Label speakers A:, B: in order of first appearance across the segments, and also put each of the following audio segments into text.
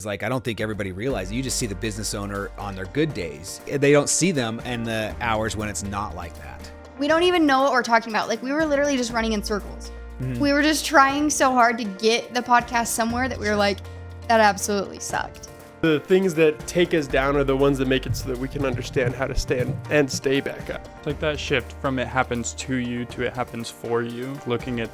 A: Like, I don't think everybody realizes. You just see the business owner on their good days. They don't see them in the hours when it's not like that.
B: We don't even know what we're talking about. Like, we were literally just running in circles. We were just trying so hard to get the podcast somewhere that we were like, that absolutely sucked.
C: The things that take us down are the ones that make it so that we can understand how to stand and stay back up.
D: It's like that shift from it happens to you to it happens for you, looking at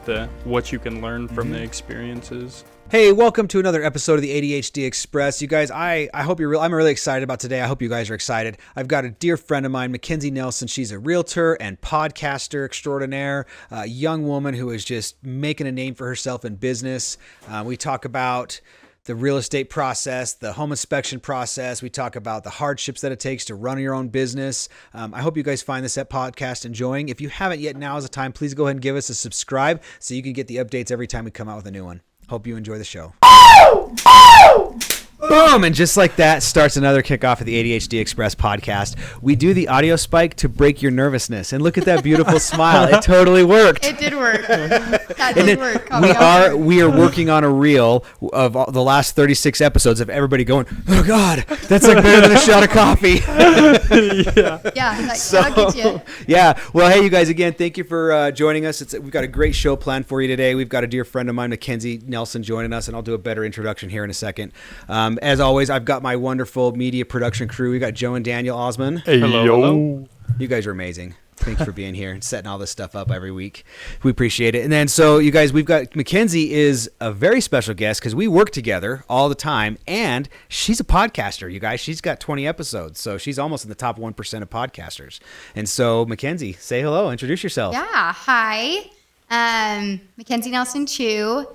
D: what you can learn from the experiences.
A: Hey, welcome to another episode of the ADHD Express. You guys, I hope I'm really excited about today. I hope you guys are excited. I've got a dear friend of mine, Makenzie Nielson. She's a realtor and podcaster extraordinaire, a young woman who is just making a name for herself in business. We talk about the real estate process, the home inspection process. We talk about the hardships that it takes to run your own business. I hope you guys find this podcast enjoying. If you haven't yet, now is the time. Please go ahead and give us a subscribe so you can get the updates every time we come out with a new one. Hope you enjoy the show. Boom! And just like that starts another kickoff of the ADHD Express podcast. We do the audio spike to break your nervousness. And look at that beautiful smile. It totally worked.
B: It did work. That did work.
A: We are working on a reel of the last 36 episodes of everybody going, oh God, that's like better than a shot of coffee.
B: That'll get you.
A: Yeah. Well, hey, you guys, again, thank you for joining us. We've got a great show planned for you today. We've got a dear friend of mine, Makenzie Nielson, joining us, and I'll do a better introduction here in a second. As always, I've got my wonderful media production crew. We got Joe and Daniel Osman.
C: Hey,
D: Hello.
A: You guys are amazing. Thanks for being here and setting all this stuff up every week. We appreciate it. And then, so you guys, we've got Makenzie is a very special guest because we work together all the time, and she's a podcaster, you guys. She's got 20 episodes, so she's almost in the top 1% of podcasters. And so, Makenzie, say hello. Introduce yourself.
B: Yeah. Hi. Makenzie Nelson Chu.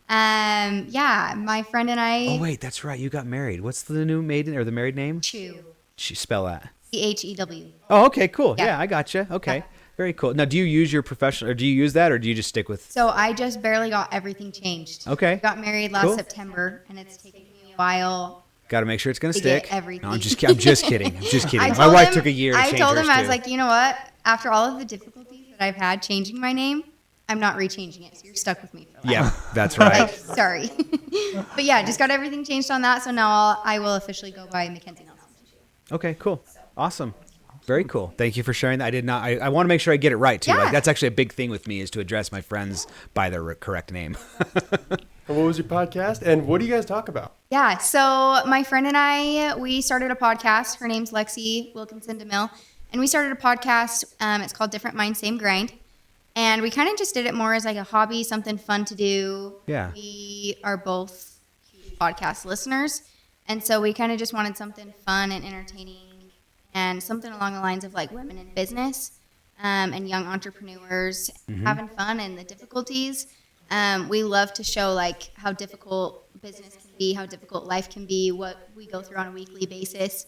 B: My friend and I.
A: Oh, wait, that's right. You got married. What's the new maiden or the married name?
B: Chu.
A: Spell that.
B: CHEW.
A: Oh, okay, cool.
B: Yeah.
A: Yeah, I gotcha. Okay.
B: Yeah.
A: Very cool. Now, do you use your professional, or do you use that, or do you just stick with?
B: So I just barely got everything changed.
A: Okay.
B: Got married last September, and it's taken me a while.
A: Got to make sure it's going to
B: To
A: stick.
B: get everything.
A: No, I'm just kidding. I'm just kidding. My
B: told
A: wife
B: him-
A: took a year to
B: I
A: change
B: told
A: hers
B: him, I was
A: too.
B: like, you know what? After all of the difficulties that I've had changing my name, I'm not rechanging it. So you're stuck with me for life.
A: Yeah, that's right.
B: Like, sorry. But yeah, just got everything changed on that. So now I will officially go by Makenzie Nelson.
A: Okay, cool. Awesome. Very cool. Thank you for sharing that. I want to make sure I get it right too.
B: Yeah.
A: Like, that's actually a big thing with me is to address my friends by their correct name.
C: And what was your podcast? And what do you guys talk about?
B: Yeah, so my friend and I, we started a podcast. Her name's Lexi Wilkinson DeMille. And we started a podcast. It's called Different Mind, Same Grind. And we kind of just did it more as like a hobby, something fun to do.
A: Yeah.
B: We are both huge podcast listeners. And so we kind of just wanted something fun and entertaining and something along the lines of like women in business and young entrepreneurs having fun and the difficulties. We love to show like how difficult business can be, how difficult life can be, what we go through on a weekly basis,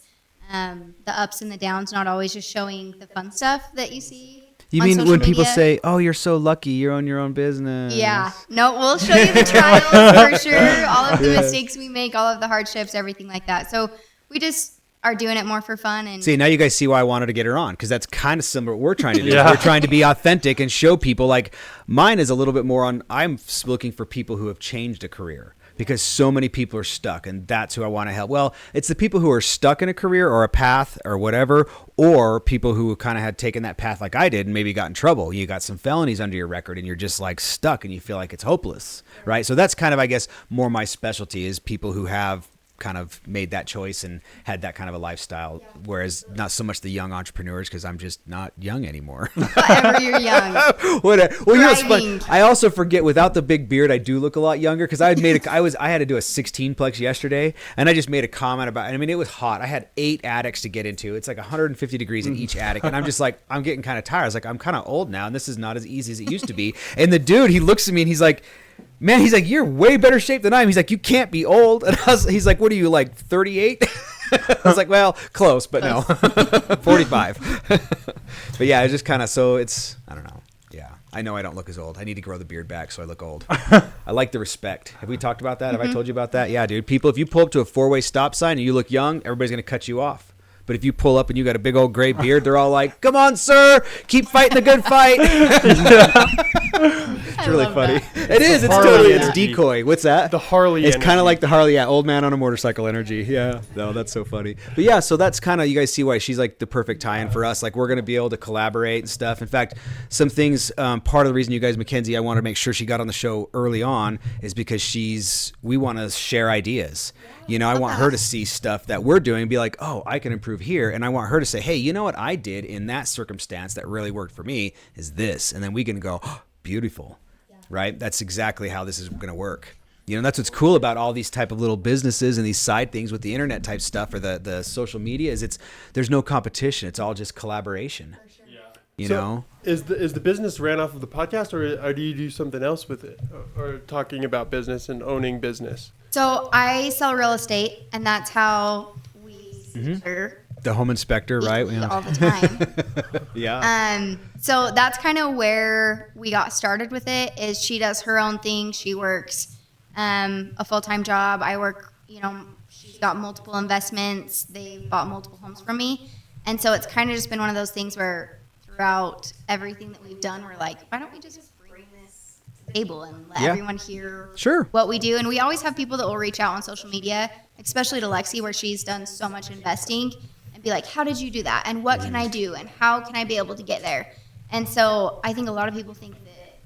B: the ups and the downs, not always just showing the fun stuff that you see.
A: You
B: on
A: mean
B: social
A: when people
B: media.
A: say, "Oh, you're so lucky, you own your own business"?
B: Yeah. No, we'll show you the trials for sure. All of the mistakes we make, all of the hardships, everything like that. So we just are doing it more for fun. And
A: See, now you guys see why I wanted to get her on, because that's kind of similar to what we're trying to do.
D: Yeah.
A: We're trying to be authentic and show people, like, mine is a little bit more on, I'm looking for people who have changed a career, because so many people are stuck, and that's who I want to help. Well, it's the people who are stuck in a career or a path or whatever, or people who kind of had taken that path like I did and maybe got in trouble. You got some felonies under your record and you're just like stuck and you feel like it's hopeless, right? So that's kind of, I guess, more my specialty is people who have kind of made that choice and had that kind of a lifestyle, whereas not so much the young entrepreneurs, because I'm just not young anymore.
B: whatever, you're young.
A: Well, you know, it's
B: Thriving.
A: fun. I also forget, without the big beard, I do look a lot younger, because I had to do a 16-plex yesterday, and I just made a comment about, I mean, it was hot. I had 8 attics to get into. It's like 150 degrees in each attic, and I'm just like, I'm getting kind of tired. I was like, I'm kind of old now, and this is not as easy as it used to be. And the dude, he looks at me, and he's like, man, he's like, you're way better shape than I am. He's like, you can't be old. And he's like, what are you, like 38? I was like, well, close, but no, 45. But yeah, it's just kind of, so it's, I don't know. Yeah, I know I don't look as old. I need to grow the beard back so I look old. I like the respect. Have we talked about that? Have I told you about that? Yeah, dude. People, if you pull up to a 4-way stop sign and you look young, everybody's going to cut you off. But if you pull up and you got a big old gray beard, they're all like, "Come on, sir, keep fighting the good fight." It's really funny. It is. It's totally. It's decoy. What's that?
C: The Harley.
A: It's kind of like the Harley. Yeah, old man on a motorcycle energy. Yeah. No, that's so funny. But yeah, so that's kind of, you guys see why she's like the perfect tie-in for us. Like, we're gonna be able to collaborate and stuff. In fact, some things. Part of the reason you guys, Makenzie, I want to make sure she got on the show early on is because we want to share ideas. You know, I want her to see stuff that we're doing and be like, oh, I can improve here. And I want her to say, hey, you know what I did in that circumstance that really worked for me is this. And then we can go, oh, beautiful, right? That's exactly how this is going to work. You know, that's what's cool about all these type of little businesses and these side things with the internet type stuff or the social media is there's no competition. It's all just collaboration. You know,
C: is the business ran off of the podcast, or do you do something else with it, or talking about business and owning business?
B: So I sell real estate, and that's how we
A: the home inspector, right?
B: All the time.
A: Yeah.
B: So that's kind of where we got started with it. Is she does her own thing. She works a full-time job. I work. You know, she's got multiple investments. They bought multiple homes from me, and so it's kind of just been one of those things where, throughout everything that we've done, we're like, why don't we just bring this to the table and let everyone hear what we do? And we always have people that will reach out on social media, especially to Lexi, where she's done so much investing, and be like, how did you do that? And what can I do? And how can I be able to get there? And so I think a lot of people think that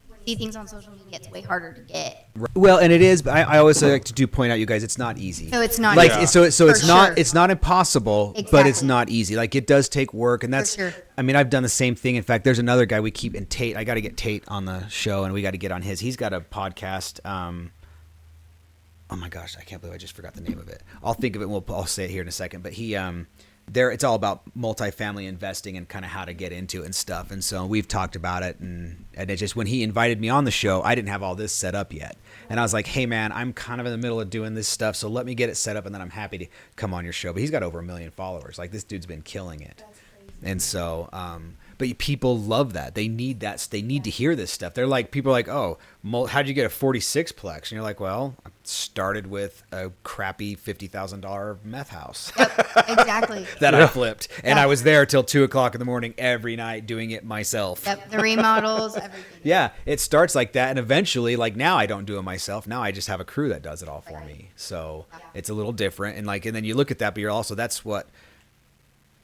B: when you see things on social media, it's way harder to get.
A: Well, and it is, but I always like to point out, you guys, it's not easy.
B: So it's not
A: like
B: easy.
A: so it's not impossible, but it's not easy. Like, it does take work, and that's I mean, I've done the same thing. In fact, there's another guy we keep in Tate. I got to get Tate on the show, and we got to get on his. He's got a podcast. Oh my gosh, I can't believe I just forgot the name of it. I'll think of it and I'll say it here in a second. But he it's all about multifamily investing and kind of how to get into it and stuff. And so we've talked about it, and it just, when he invited me on the show, I didn't have all this set up yet. And I was like, hey man, I'm kind of in the middle of doing this stuff, so let me get it set up, and then I'm happy to come on your show. But he's got over 1 million followers. Like, this dude's been killing it. And so, but people love that. They need that. They need to hear this stuff. They're like, people are like, oh, how'd you get a 46 plex? And you're like, well, I started with a crappy $50,000 meth house.
B: Yep, exactly.
A: that I flipped. And I was there till 2:00 in the morning every night doing it myself.
B: Yep, the remodels, everything.
A: Yeah, it starts like that. And eventually, like, now I don't do it myself. Now I just have a crew that does it all for me. So it's a little different. And like, and then you look at that, but you're also, that's what,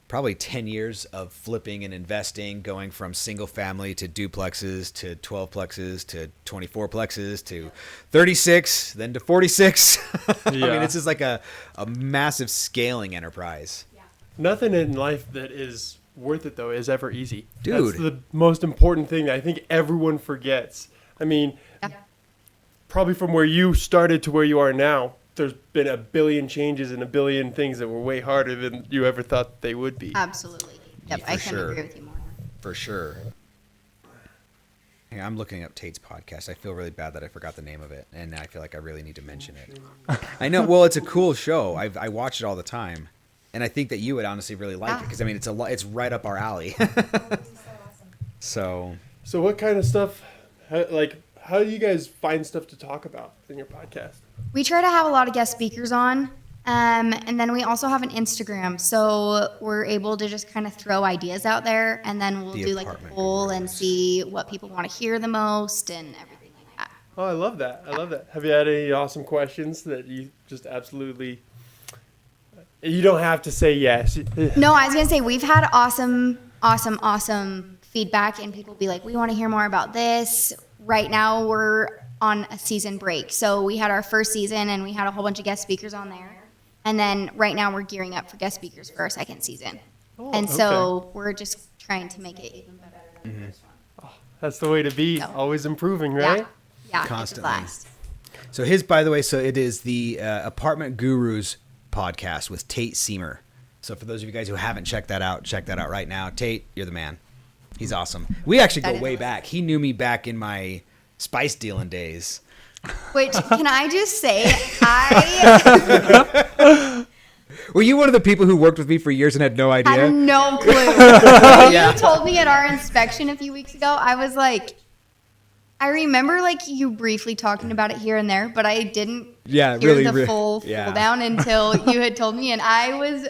A: probably 10 years of flipping and investing, going from single family to duplexes to 12 plexes to 24 plexes to 36, then to 46. I mean, it's just like a massive scaling enterprise.
B: Yeah.
C: Nothing in life that is worth it, though, is ever easy.
A: Dude.
C: That's the most important thing that I think everyone forgets. I mean, probably from where you started to where you are now, there's been a billion changes and a billion things that were way harder than you ever thought they would be.
B: Absolutely. Yep, I can agree with you more.
A: For sure. Hey, I'm looking up Tate's podcast. I feel really bad that I forgot the name of it, and I feel like I really need to mention it. I know. Well, it's a cool show. I watch it all the time, and I think that you would honestly really like it, because I mean, it's right up our alley. So
C: what kind of stuff? How do you guys find stuff to talk about in your podcast?
B: We try to have a lot of guest speakers on, and then we also have an Instagram, so we're able to just kind of throw ideas out there, and then we'll do like a poll and see what people want to hear the most and everything like that.
C: Oh, I love that. I love that. Have you had any awesome questions that you just absolutely... You don't have to say yes.
B: No, I was going to say, we've had awesome feedback, and people be like, we want to hear more about this. Right now, we're on a season break. So we had our first season, and we had a whole bunch of guest speakers on there. And then right now, we're gearing up for guest speakers for our second season. So we're just trying to make it even better than the first one.
C: Oh, that's the way to be. So, always improving, right?
B: Yeah,
A: constantly. So by the way, it is the Apartment Gurus podcast with Tate Seamer. So for those of you guys who haven't checked that out right now. Tate, you're the man. He's awesome. We actually go way back. He knew me back in my spice dealing days.
B: Which, can I just say,
A: Were you one of the people who worked with me for years and had no idea?
B: I had no clue. When you told me at our inspection a few weeks ago, I was like, I remember like you briefly talking about it here and there, but I didn't hear the full down until you had told me, and I was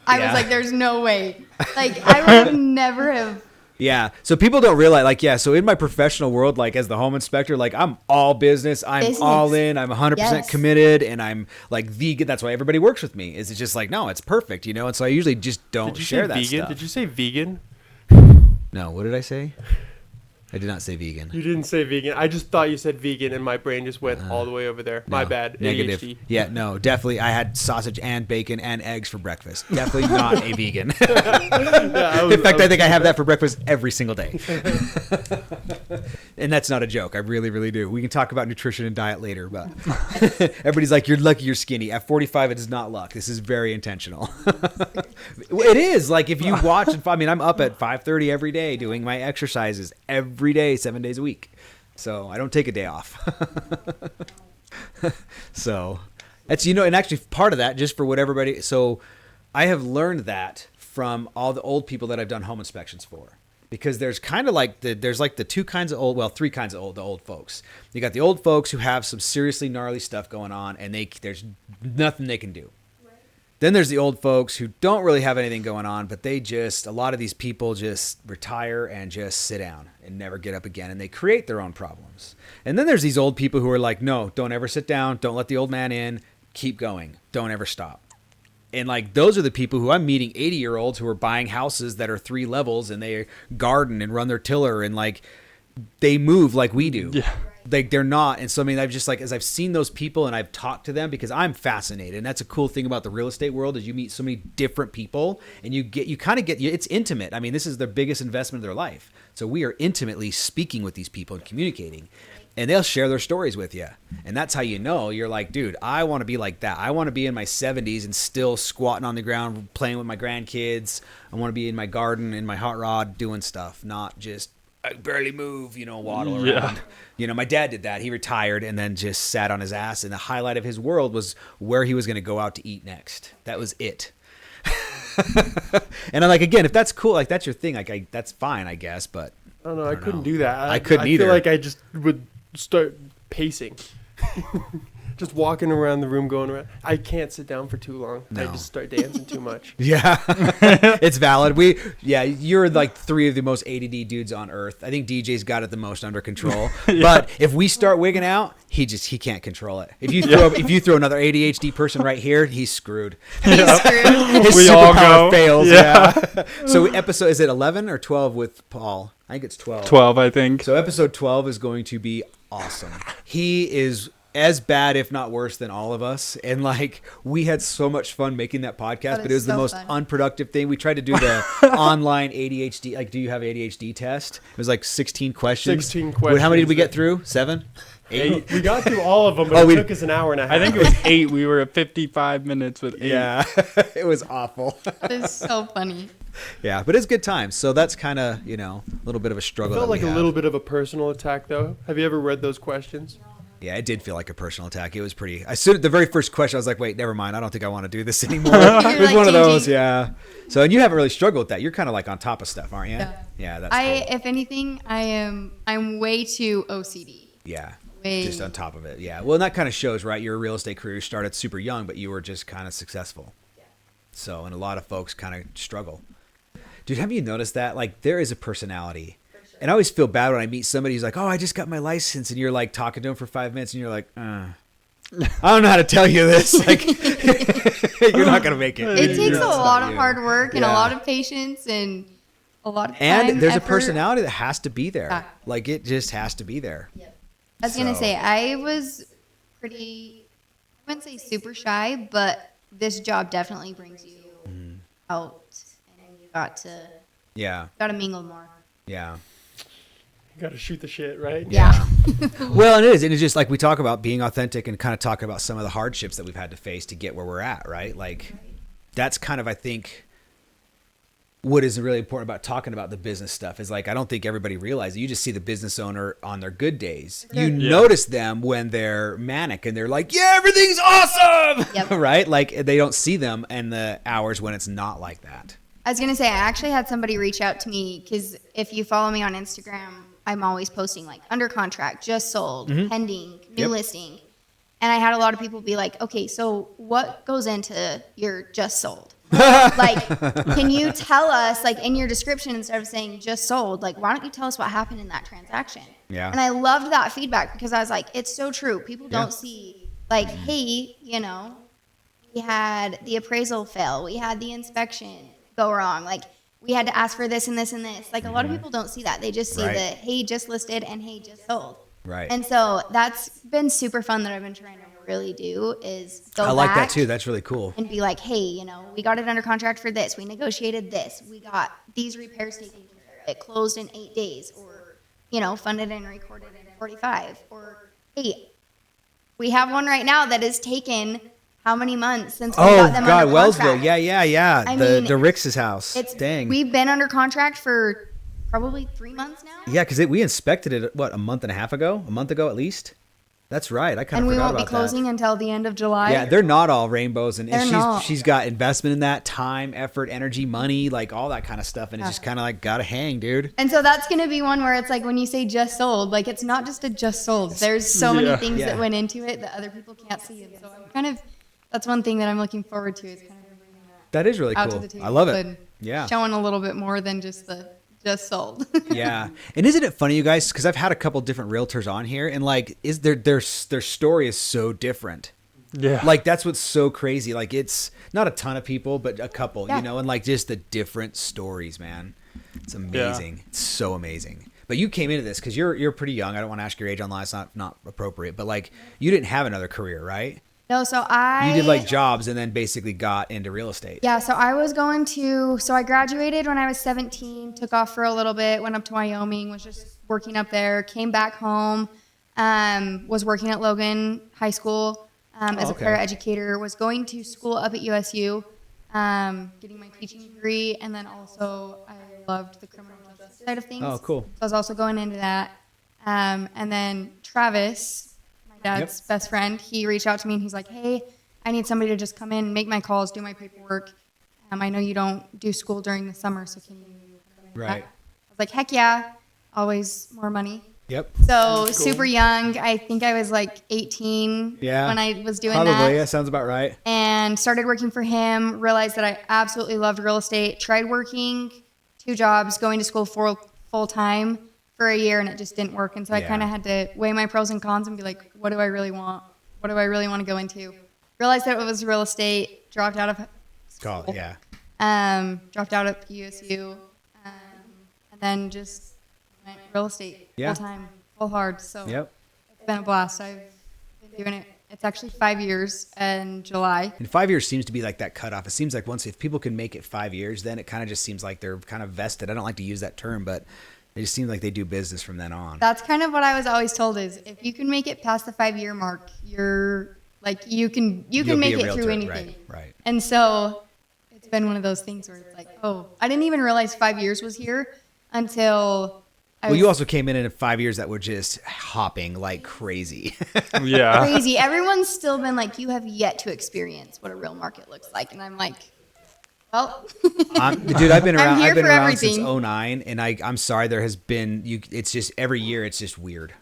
B: I was like, there's no way. Like, I would have never have.
A: Yeah. So people don't realize, like, yeah. So in my professional world, like as the home inspector, like I'm all business. I'm all in. I'm 100% committed, and I'm like vegan. That's why everybody works with me. Is it's just like, no, it's perfect, you know. And so I usually just don't share that
C: vegan?
A: stuff.
C: Did you say vegan?
A: No. What did I say? I did not say vegan.
C: You didn't say vegan. I just thought you said vegan, and my brain just went all the way over there. My bad.
A: Negative.
C: ADHD.
A: Yeah, no, definitely. I had sausage and bacon and eggs for breakfast. Definitely not a vegan. In fact, I think I have that for breakfast every single day. And that's not a joke. I really, really do. We can talk about nutrition and diet later, but everybody's like, you're lucky you're skinny. At 45, it is not luck. This is very intentional. It is. Like if you watch, I mean, I'm up at 5:30 every day doing my exercises every day, 7 days a week. So I don't take a day off. So that's, you know, and actually part of that, just for what everybody, so I have learned that from all the old people that I've done home inspections for, because there's kind of like there's like the two kinds of old, well, three kinds of the old folks. You got the old folks who have some seriously gnarly stuff going on, and there's nothing they can do. Then there's the old folks who don't really have anything going on, but a lot of these people just retire and just sit down and never get up again, and they create their own problems. And then there's these old people who are like, no, don't ever sit down. Don't let the old man in. Keep going. Don't ever stop. And like, those are the people who I'm meeting, 80-year-olds who are buying houses that are 3 levels, and they garden and run their tiller, and like they move like we do.
D: Yeah.
A: Like they're not. And so, I mean, I've just like, as I've seen those people and I've talked to them, because I'm fascinated. And that's a cool thing about the real estate world, is you meet so many different people, and you kind of get, it's intimate. I mean, this is their biggest investment of their life. So we are intimately speaking with these people and communicating, and they'll share their stories with you. And that's how you know, you're like, dude, I want to be like that. I want to be in my 70s and still squatting on the ground, playing with my grandkids. I want to be in my garden, in my hot rod, doing stuff, not just, I barely move, you know, waddle around.
D: Yeah.
A: You know, my dad did that. He retired and then just sat on his ass, and the highlight of his world was where he was going to go out to eat next. That was it. And I'm like, again, if that's cool, like that's your thing, like that's fine, I guess, but
C: I don't know. I couldn't do that.
A: I couldn't either.
C: I feel like I just would start pacing. Just walking around the room, going around. I can't sit down for too long.
A: No.
C: I just start dancing too much.
A: Yeah, it's valid. You're like 3 of the most ADD dudes on earth. I think DJ's got it the most under control. Yeah. But if we start wigging out, he can't control it. If you throw another ADHD person right here, he's screwed.
B: He's screwed.
A: His
D: We all go.
A: fails. Yeah. So episode, is it 11 or 12 with Paul? I think it's 12.
D: 12, I think.
A: So episode 12 is going to be awesome. He is as bad, if not worse, than all of us. And like, we had so much fun making that podcast, but it was the most unproductive thing. We tried to do the online ADHD, like, do you have ADHD test? It was like 16 questions.
C: 16 questions.
A: How many did we get through? 7? 8?
C: We got through all of them, but it took us an hour and a half.
D: I think it was 8. We were at 55 minutes with 8.
A: Yeah, it was awful.
B: It's so funny.
A: Yeah, but it's good times. So that's kind of, you know, a little bit of a struggle.
C: It felt like a little bit of a personal attack, though. Have you ever read those questions?
A: Yeah, it did feel like a personal attack. It was pretty. As soon as the very first question, I was like, "Wait, never mind. I don't think I want to do this anymore." It was
B: like,
A: one of those,
B: GG.
A: yeah. So, and you haven't really struggled with that. You're kind of like on top of stuff, aren't you? Yeah, that's cool.
B: If anything, I'm way too OCD.
A: Yeah,
B: Way.
A: just on top of it. Yeah. Well, and that kind of shows, right? Your real estate career started super young, but you were just kind of successful. Yeah. So, and a lot of folks kind of struggle. Dude, have you noticed that? Like, there is a personality. And I always feel bad when I meet somebody who's like, "Oh, I just got my license," and you're like talking to them for 5 minutes, and you're like, "I don't know how to tell you this." Like, you're not gonna make it.
B: It takes a lot of
A: you.
B: hard work and
A: Yeah.
B: a lot of patience and a lot of time.
A: And there's
B: effort.
A: a personality that has to be there.
B: Yeah.
A: Like, it just has to be there.
B: I was gonna
A: So-
B: say I was pretty. I wouldn't say super shy, but this job definitely brings you out, and you got to mingle more.
A: Yeah.
C: You got to shoot the shit, right?
B: Yeah.
A: Well, it is. And it's just like we talk about being authentic and kind of talk about some of the hardships that we've had to face to get where we're at, right? Like, that's kind of, I think, what is really important about talking about the business stuff is like, I don't think everybody realizes. You just see the business owner on their good days. You notice them when they're manic and they're like, "Yeah, everything's awesome."
B: Yep.
A: Right? Like, they don't see them in the hours when it's not like that.
B: I was gonna say I actually had somebody reach out to me because if you follow me on Instagram, I'm always posting like under contract, just sold, pending, new listing. And I had a lot of people be like, "Okay, so what goes into your just sold?" like, can you tell us, like, in your description, instead of saying just sold, like, why don't you tell us what happened in that transaction?
A: Yeah.
B: And I loved that feedback because I was like, it's so true. People
A: Yeah.
B: don't see, like, hey, you know, we had the appraisal fail, we had the inspection go wrong, like, we had to ask for this and this and this. Like, a lot of people don't see that. They just see
A: Right.
B: the, hey, just listed and hey, just sold.
A: Right.
B: And so that's been super fun that I've been trying to really do is go
A: I like that
B: back
A: too. That's really cool.
B: and be like, hey, you know, we got it under contract for this. We negotiated this. We got these repairs taken care of. It closed in 8 days, or, you know, funded and recorded in 45. Or, hey, we have one right now that is taken how many months since we
A: Oh
B: got them
A: God,
B: under
A: Wellsville.
B: contract?
A: Yeah.
B: I
A: the
B: mean,
A: Rix's house.
B: It's
A: Dang.
B: We've been under contract for probably 3 months now.
A: Yeah, because we inspected it a month ago at least. That's right. I kind
B: And
A: of
B: we
A: forgot
B: won't be
A: about
B: closing until the end of July.
A: that. Yeah, they're not all rainbows, and
B: They're not.
A: she's got investment in that, time, effort, energy, money, like all that kind of stuff, and it's just kind of like gotta hang, dude.
B: And so that's going to be one where it's like when you say just sold, like it's not just a just sold. There's so many
D: Yeah.
B: things
A: Yeah.
B: that went into it that other people can't see. And so I'm kind of, that's one thing that I'm looking forward to is kind of bringing
A: That is really
B: that out
A: cool.
B: to the table.
A: I love it.
B: and
A: Yeah.
B: Showing a little bit more than just the just sold.
A: Yeah, and isn't it funny, you guys? Because I've had a couple different realtors on here, and like, is their story is so different.
D: Yeah.
A: Like that's what's so crazy. Like it's not a ton of people, but a couple,
B: Yeah.
A: you know, and like just the different stories, man. It's amazing. It's so amazing. But you came into this because you're pretty young. I don't want to ask your age online. It's not appropriate. But like you didn't have another career, right?
B: No, so I
A: You did like jobs and then basically got into real estate.
B: Yeah, so I graduated when I was 17, took off for a little bit, went up to Wyoming, was just working up there, came back home, was working at Logan High School as
A: okay.
B: a paraeducator, was going to school up at USU, getting my teaching degree, and then also I loved the criminal justice side of things.
A: Oh, cool.
B: So I was also going into that. And then Travis, my dad's best friend, he reached out to me and he's like, hey, I need somebody to just come in, make my calls, do my paperwork. I know you don't do school during the summer, so can you come in?
A: Right.
B: I was like, heck yeah, always more money.
A: Yep.
B: So super young. I think I was like 18
A: Yeah.
B: when I was doing
A: Probably.
B: that.
A: Yeah. Sounds about right.
B: And started working for him, realized that I absolutely loved real estate, tried working 2 jobs, going to school full time for a year, and it just didn't work. And so I
A: Yeah.
B: kind of had to weigh my pros and cons and be like, what do I really want? What do I really want to go into? Realized that it was real estate, dropped out of school.
A: Yeah.
B: Dropped out at USU, and then just went real estate
A: Yeah.
B: full time, full hard. So
A: Yep.
B: it's been a blast. I've been doing it. It's actually 5 years in July.
A: And 5 years seems to be like that cutoff. It seems like if people can make it 5 years, then it kind of just seems like they're kind of vested. I don't like to use that term, but it just seems like they do business from then on.
B: That's kind of what I was always told is if you can make it past the 5-year mark, you're like you can
A: You'll be
B: make
A: a
B: it
A: realtor,
B: through anything.
A: Right.
B: And so it's been one of those things where it's like, oh, I didn't even realize 5 years was here until I
A: Well,
B: was
A: you also came in 5 years that were just hopping like crazy.
D: Yeah.
B: crazy. Everyone's still been like, you have yet to experience what a real market looks like. And I'm like, well,
A: Dude, I've been around.
B: here
A: I've been
B: for
A: around
B: everything.
A: since 09, and I'm sorry. There has been It's just every year. It's just weird.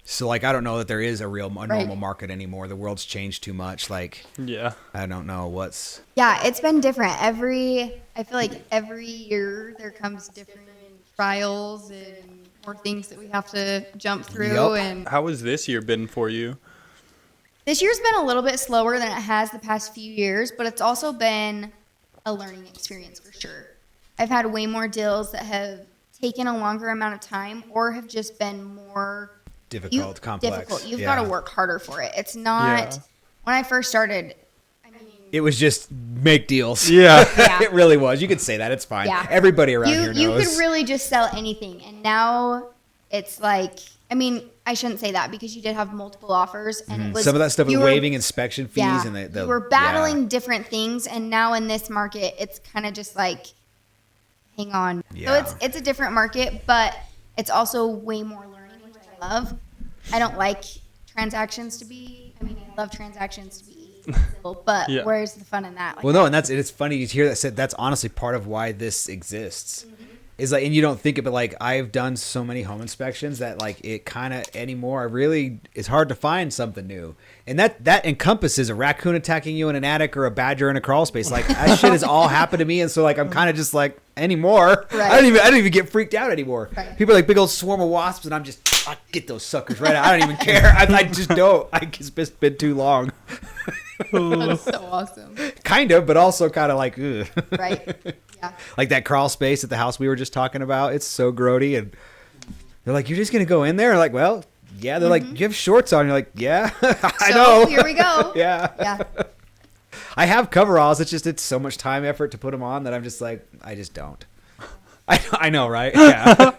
A: So like, I don't know that there is a normal market anymore. The world's changed too much. Like,
D: Yeah.
A: I don't know what's.
B: yeah, it's been different. I feel like every year there comes different trials and more things that we have to jump through.
A: Yup.
B: And
D: How has this year been for you?
B: this year's been a little bit slower than it has the past few years, but it's also been a learning experience for sure. I've had way more deals that have taken a longer amount of time or have just been more
A: Difficult, complex.
B: difficult. You've
A: Yeah.
B: got to work harder for it. It's not
D: Yeah.
B: when I first started. I mean,
A: It was just make deals.
D: Yeah.
B: Yeah.
A: It really was. You could say that. It's fine.
B: Yeah.
A: Everybody around here
B: you
A: knows.
B: could really just sell anything, and now it's like, I mean, I shouldn't say that because you did have multiple offers, and it was
A: Some of that stuff with
B: you were-
A: waiving inspection fees
B: Yeah,
A: and the
B: you were battling different things, and now in this market, it's kind of just like, hang on.
A: Yeah.
B: So it's a different market, but it's also way more learning, which I love. I don't like transactions to be. I mean, I love transactions to be simple, but
D: Yeah.
B: where's the fun in that? Like,
A: Well, no, and it's funny to hear that said. That's honestly part of why this exists. is like, and you don't think of it, like I've done so many home inspections that like it kind of anymore, it's hard to find something new. And that encompasses a raccoon attacking you in an attic or a badger in a crawl space. Like that shit has all happened to me. And so like, I'm kind of just like anymore. Right. I don't even get freaked out anymore. Right. People are like big old swarm of wasps and I'm just, I get those suckers right out. I don't even care. I just don't. It's been too long.
B: That's so awesome.
A: Kind of, but also kind of like, ugh.
B: Right. Yeah.
A: Like that crawl space at the house we were just talking about. It's so grody. And they're like, you're just going to go in there? I'm like, well, yeah. They're like, you have shorts on. You're like, yeah, I know.
B: Here we go.
A: Yeah.
B: Yeah.
A: I have coveralls. It's so much time, effort to put them on that I'm just like, I just don't. I know, right? Yeah.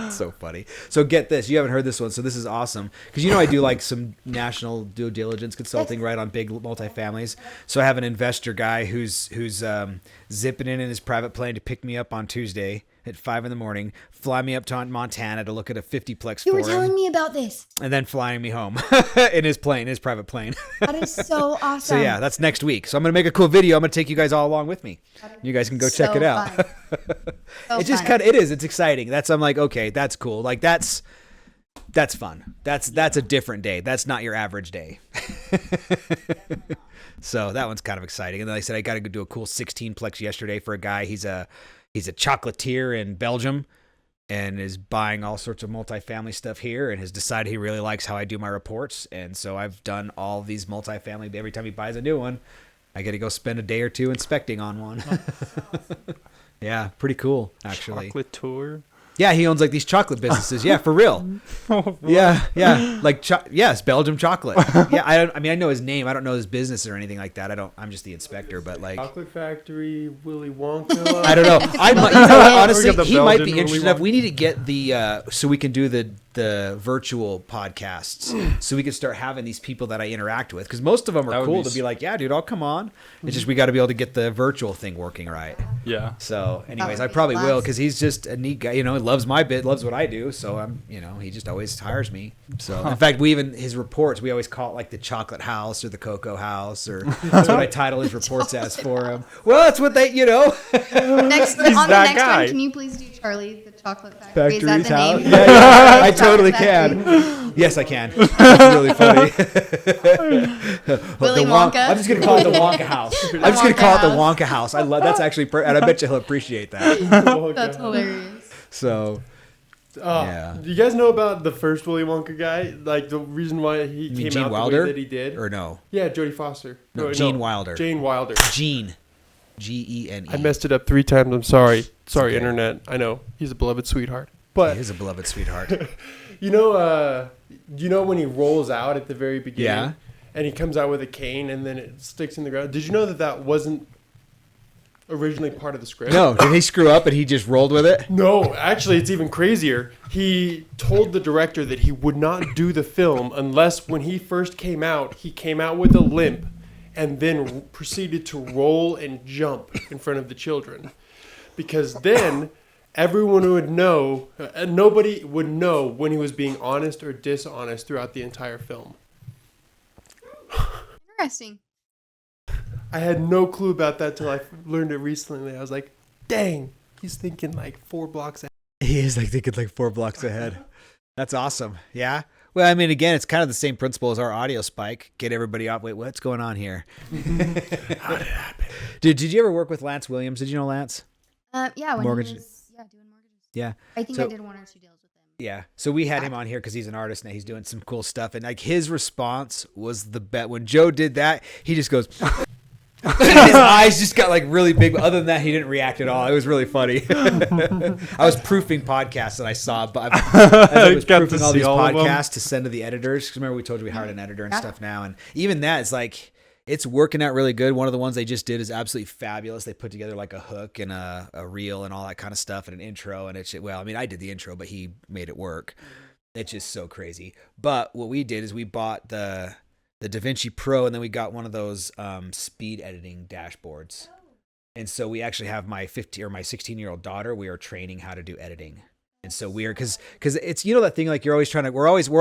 A: It's so funny. So get this. You haven't heard this one, so this is awesome. Because I do like some national due diligence consulting right on big multifamilies. So I have an investor guy who's zipping in his private plane to pick me up on Tuesday at 5 a.m, fly me up to Montana to look at a 50-plex
B: You
A: for
B: were telling me about this.
A: and then flying me home in his private plane.
B: That is so awesome.
A: So yeah, that's next week. So I'm going to make a cool video. I'm going to take you guys all along with me. You guys can go check it out. It's just it's exciting. I'm like, okay, that's cool. Like that's fun. That's a different day. That's not your average day. So that one's kind of exciting. And then I said, I got to go do a cool 16-plex yesterday for a guy. He's a chocolatier in Belgium and is buying all sorts of multifamily stuff here and has decided he really likes how I do my reports. And so I've done all these multifamily. Every time he buys a new one, I get to go spend a day or two inspecting on one. Yeah, pretty cool, actually.
D: Chocolate tour.
A: Yeah, he owns like these chocolate businesses. Yeah, for real. Yeah. Like, yes, Belgium chocolate. Yeah, I know his name. I don't know his business or anything like that. I'm just the inspector, but like.
C: Chocolate Factory, Willy Wonka.
A: I don't know. Honestly, he might be interested enough. We need to get so we can do the virtual podcasts so we can start having these people that I interact with. Because most of them are cool to be like, yeah, dude, I'll come on. It's just we got to be able to get the virtual thing working right.
D: Yeah.
A: So anyways, I probably will because he's just a neat guy. He loves my bit, loves what I do. So I'm, he just always hires me. So in fact, his reports, we always call it like the chocolate house or the cocoa house, or that's what I title his reports as for him. Well, that's what they,
B: Next on the next
D: guy.
B: one, can you please do Charlie the Chocolate Factory? Is that the
A: house?
B: name?
A: Yeah, I totally can. Yes, I can. It's really funny.
B: Willy Wonka.
A: I'm just gonna call it the Wonka house. I'm just gonna call it the Wonka house. I love that's actually, and I bet you he'll appreciate that.
B: That's hilarious.
A: So. Yeah.
C: Do you guys know about the first Willy Wonka guy? Like the reason why he came
A: Gene
C: out
A: Wilder?
C: the way that he did?
A: Or no?
C: Yeah, Jodie Foster.
A: No, Gene Wilder.
C: Jane Wilder.
A: Gene. Gene.
C: I messed it up 3 times. I'm sorry. Sorry,
A: okay.
C: Internet. I know. He's a beloved sweetheart. But
A: he is a beloved sweetheart.
C: you know when he rolls out at the very beginning?
A: Yeah.
C: And he comes out with a cane and then it sticks in the ground. Did you know that wasn't originally part of the script?
A: No, did he screw up and he just rolled with it?
C: No, actually, it's even crazier. He told the director that he would not do the film unless when he first came out, he came out with a limp and then proceeded to roll and jump in front of the children. Because then everyone would know, nobody would know when he was being honest or dishonest throughout the entire film.
B: Interesting.
C: I had no clue about that till I learned it recently. I was like, dang, he's thinking like 4 blocks ahead.
A: He is like thinking like 4 blocks ahead. That's awesome. Yeah. Well, I mean, again, it's kind of the same principle as our audio spike. Get everybody off. Wait, what's going on here?
C: How did it happen?
A: Did you ever work with Lance Williams? Did you know Lance?
B: Yeah, when
A: Mortgage.
B: he was doing mortgages.
A: Yeah.
B: I think I did 1 or 2 deals with him.
A: Yeah. So we had him on here because he's an artist and he's doing some cool stuff. And like his response was the bet. When Joe did that, he just goes... His eyes just got like really big. But other than that, he didn't react at all. It was really funny. I was proofing podcasts that I saw, but I was proofing all these podcasts to send to the editors. Because remember, we told you we hired an editor and stuff now, and even that, it's like it's working out really good. One of the ones they just did is absolutely fabulous. They put together like a hook and a reel and all that kind of stuff and an intro. And it's I mean, I did the intro, but he made it work. It's just so crazy. But what we did is we bought the DaVinci Pro, and then we got one of those speed editing dashboards. And so we actually have my 16-year-old daughter. We are training how to do editing. And so we're because it's that thing like we're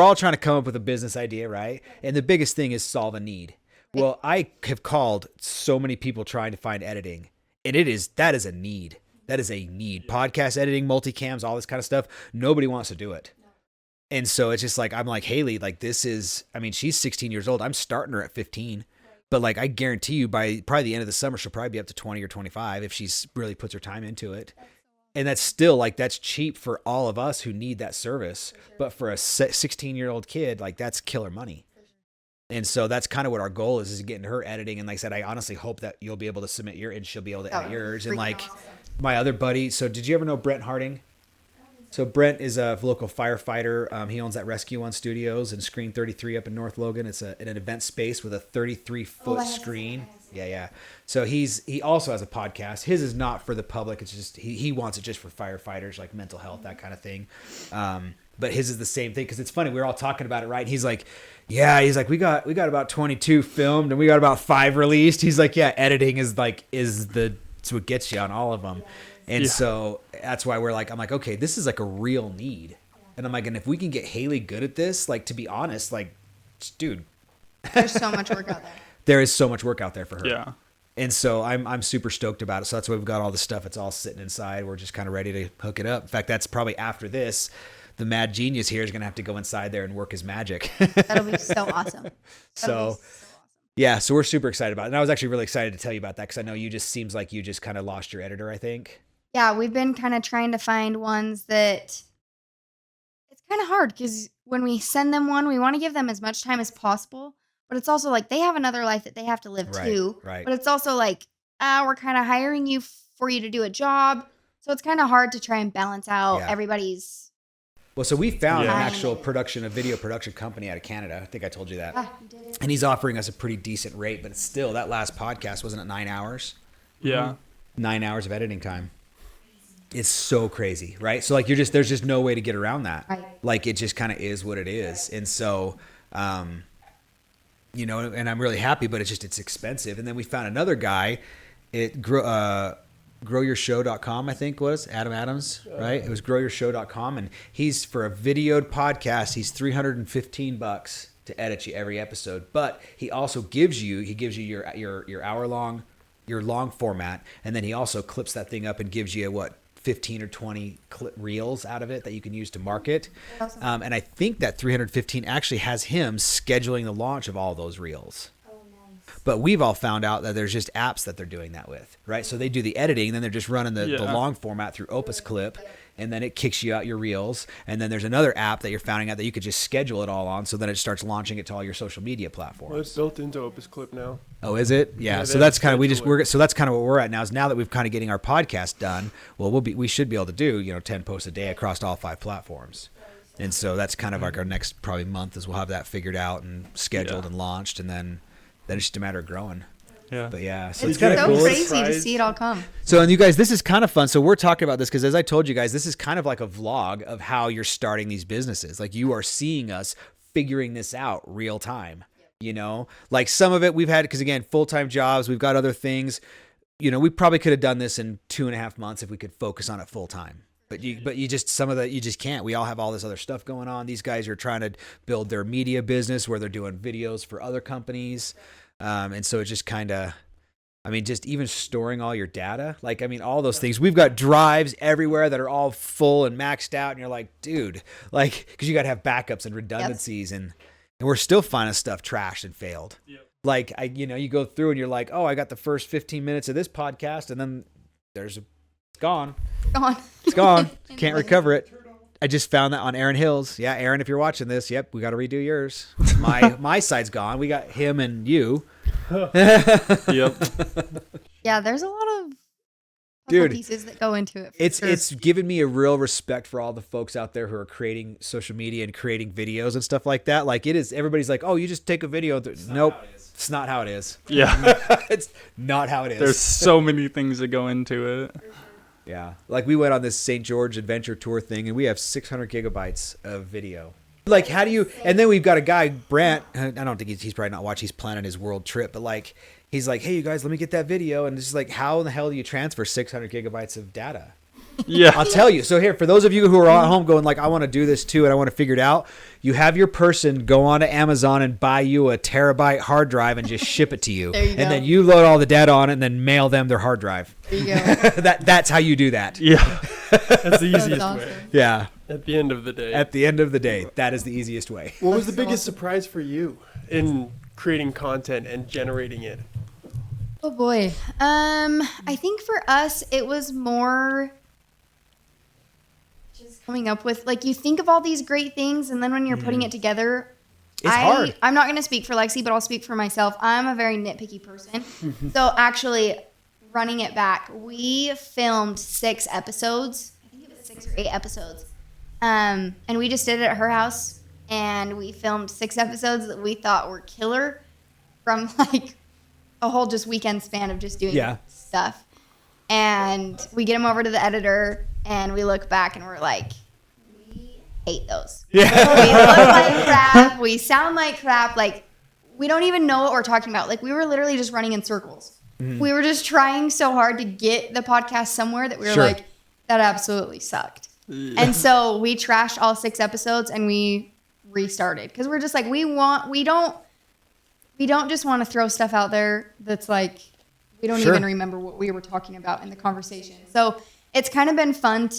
A: all trying to come up with a business idea, right? And the biggest thing is solve a need. Well, I have called so many people trying to find editing, and that is a need. That is a need. Podcast editing, multicams, all this kind of stuff. Nobody wants to do it. And so it's just like, I'm like, Haley, like this is, I mean, she's 16 years old. I'm starting her at 15. But like, I guarantee you by probably the end of the summer, she'll probably be up to 20 or 25 if she's really puts her time into it. And that's still like, that's cheap for all of us who need that service. But for a 16-year-old kid, like that's killer money. And so that's kind of what our goal is getting her editing. And like I said, I honestly hope that you'll be able to submit your, and she'll be able to edit yours. And like my other buddy, so did you ever know Brent Harding? So Brent is a local firefighter. He owns that Rescue One Studios and Screen 33 up in North Logan. It's an event space with a 33-foot screen. Yeah. So he also has a podcast. His is not for the public. It's just he wants it just for firefighters, like mental health, that kind of thing. But his is the same thing because it's funny. We were all talking about it, right? And he's like, yeah. He's like, we got about 22 filmed and we got about 5 released. He's like, yeah, editing is it's what gets you on all of them. And so that's why I'm like, okay, this is like a real need. And I'm like, and if we can get Haley good at this, like, to be honest, like, dude,
B: there's so much work out there.
A: There is so much work out there for her.
D: Yeah.
A: And so I'm super stoked about it. So that's why we've got all the stuff. It's all sitting inside. We're just kind of ready to hook it up. In fact, that's probably after this, the mad genius here is going to have to go inside there and work his magic.
B: That'll be so awesome.
A: So yeah, so we're super excited about it. And I was actually really excited to tell you about that because I know you just seems like you just kind of lost your editor, I think.
B: Yeah, we've been kind of trying to find ones that it's kind of hard because when we send them one, we want to give them as much time as possible. But it's also like they have another life that they have to live too.
A: Right.
B: But it's also like, we're kind of hiring you for you to do a job. So it's kind of hard to try and balance out everybody's.
A: Well, so we found an actual video production company out of Canada. I think I told you that.
B: Yeah, you did.
A: And he's offering us a pretty decent rate, but still, that last podcast wasn't it 9 hours?
D: Yeah.
A: 9 hours of editing time. It's so crazy, right? So like there's just no way to get around that.
B: Right.
A: Like it just kind of is what it is. And so, you know, and I'm really happy, but it's expensive. And then we found another guy at growyourshow.com, I think was Adam Adams, right? It was growyourshow.com. And he's for a videoed podcast, he's $315 to edit you every episode. But he also gives you your hour long, your long format. And then he also clips that thing up and gives you 15 or 20 reels out of it that you can use to market. Awesome. And I think that 315 actually has him scheduling the launch of all those reels. Oh, nice. But we've all found out that there's just apps that they're doing that with, right? So they do the editing, then they're just running the long format through Opus Clip, and then it kicks you out your reels. And then there's another app that you're finding out that you could just schedule it all on, so then it starts launching it to all your social media platforms.
C: Well, it's built into Opus Clip now.
A: Oh, is it? Yeah. So that's kind of that's kind of what we're at now. Is now that we've kind of getting our podcast done, well, we should be able to do 10 posts a day across all 5 platforms. And so that's kind of like our next probably month is we'll have that figured out and scheduled and launched, and then it's just a matter of growing. Yeah. But yeah, so it's kind of cool.
B: It's crazy to see it all come.
A: So, and you guys, this is kind of fun. So we're talking about this because as I told you guys, this is kind of like a vlog of how you're starting these businesses. Like you are seeing us figuring this out real time, you know, like some of it we've had, because again, full-time jobs, we've got other things, you know, we probably could have done this in 2.5 months if we could focus on it full time. But you just can't. We all have all this other stuff going on. These guys are trying to build their media business where they're doing videos for other companies. And so it's just kind of, I mean, just even storing all your data, like, I mean, all those things. We've got drives everywhere that are all full and maxed out. And you're like, dude, like, because you got to have backups and redundancies. And we're still finding stuff trashed and failed. Yep. Like, you go through and you're like, oh, I got the first 15 minutes of this podcast. And then it's gone. It's gone. Can't recover it. I just found that on Aaron Hills. Yeah, Aaron, if you're watching this, yep, we got to redo yours. My side's gone. We got him and you.
D: Yep.
B: Yeah, there's a lot of pieces that go into it.
A: It's given me a real respect for all the folks out there who are creating social media and creating videos and stuff like that. Like it is, everybody's like, oh, you just take a video. Nope. It's not how it is.
D: Yeah.
A: It's not how it is.
D: There's so many things that go into it.
A: Yeah. Like we went on this St. George adventure tour thing and we have 600 gigabytes of video. Like how do you, and then we've got a guy, Brant, I don't think he's probably not watching, he's planning his world trip, but like, he's like, hey you guys, let me get that video. And it's just like, how in the hell do you transfer 600 gigabytes of data?
D: Yeah.
A: I'll tell you. So here, for those of you who are at home going like, I want to do this too and I want to figure it out, you have your person go on to Amazon and buy you a terabyte hard drive and just ship it to you.
B: There you go.
A: And then you load all the data on it and then mail them their hard drive.
B: There you go.
A: That's how you do that.
D: Yeah.
C: That's the easiest
B: That's awesome.
C: way.
A: Yeah.
C: At the end of the day.
A: At the end of the day, that is the easiest way.
C: What was the
B: That's
C: biggest
B: awesome.
C: surprise for you in creating content and generating it?
B: Oh boy. I think for us it was more just coming up with, like, you think of all these great things and then when you're putting it together,
A: It's hard.
B: I'm not going to speak for Lexi, but I'll speak for myself. I'm a very nitpicky person. So actually running it back, we filmed 6 episodes. I think it was 6 or 8 episodes. And we just did it at her house and we filmed 6 episodes that we thought were killer from like a whole just weekend span of just doing stuff. And we get them over to the editor and we look back and we're like, we hate those.
A: Yeah.
B: We look like crap. We sound like crap. Like, we don't even know what we're talking about. Like, we were literally just running in circles. We were just trying so hard to get the podcast somewhere that we were
A: Sure.
B: like, that absolutely sucked. And so we trashed all 6 episodes and we restarted because we're just like, we don't just want to throw stuff out there that's like, we don't
A: Sure.
B: even remember what we were talking about in the conversation. So it's kind of been fun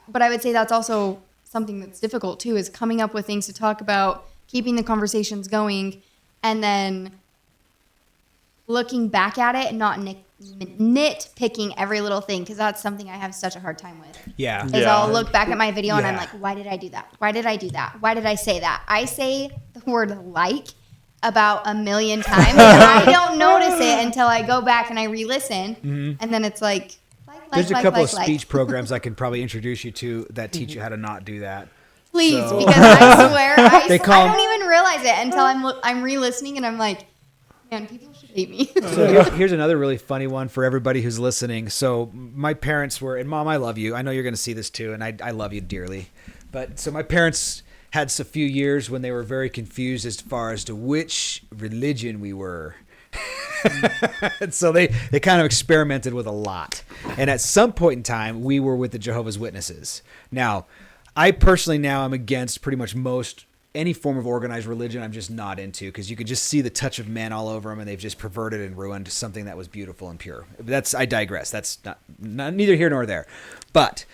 B: but I would say that's also something that's difficult too, is coming up with things to talk about, keeping the conversations going, and then looking back at it and not nitpicking every little thing, because that's something I have such a hard time with.
A: Yeah.
B: Is
D: Yeah.
B: I'll look back at my video and I'm
A: Yeah.
B: like, why did I do that? Why did I do that? Why did I say that? I say the word like about 1,000,000 times and I don't notice it until I go back and I re-listen, and then it's like
A: There's a couple of speech programs I can probably introduce you to that teach you how to not do that.
B: Please,
A: So-
B: because I swear
A: They
B: I
A: call-
B: don't even realize it until I'm re-listening and I'm like, man, people should hate me.
A: So here's another really funny one for everybody who's listening. So my parents were, and Mom, I love you. I know you're going to see this too, and I love you dearly. But so my parents had a few years when they were very confused as far as to which religion we were. And so they kind of experimented with a lot. And at some point in time, we were with the Jehovah's Witnesses. Now, I personally now am against pretty much any form of organized religion. I'm just not into, because you could just see the touch of man all over them, and they've just perverted and ruined something that was beautiful and pure. I digress. That's not neither here nor there. But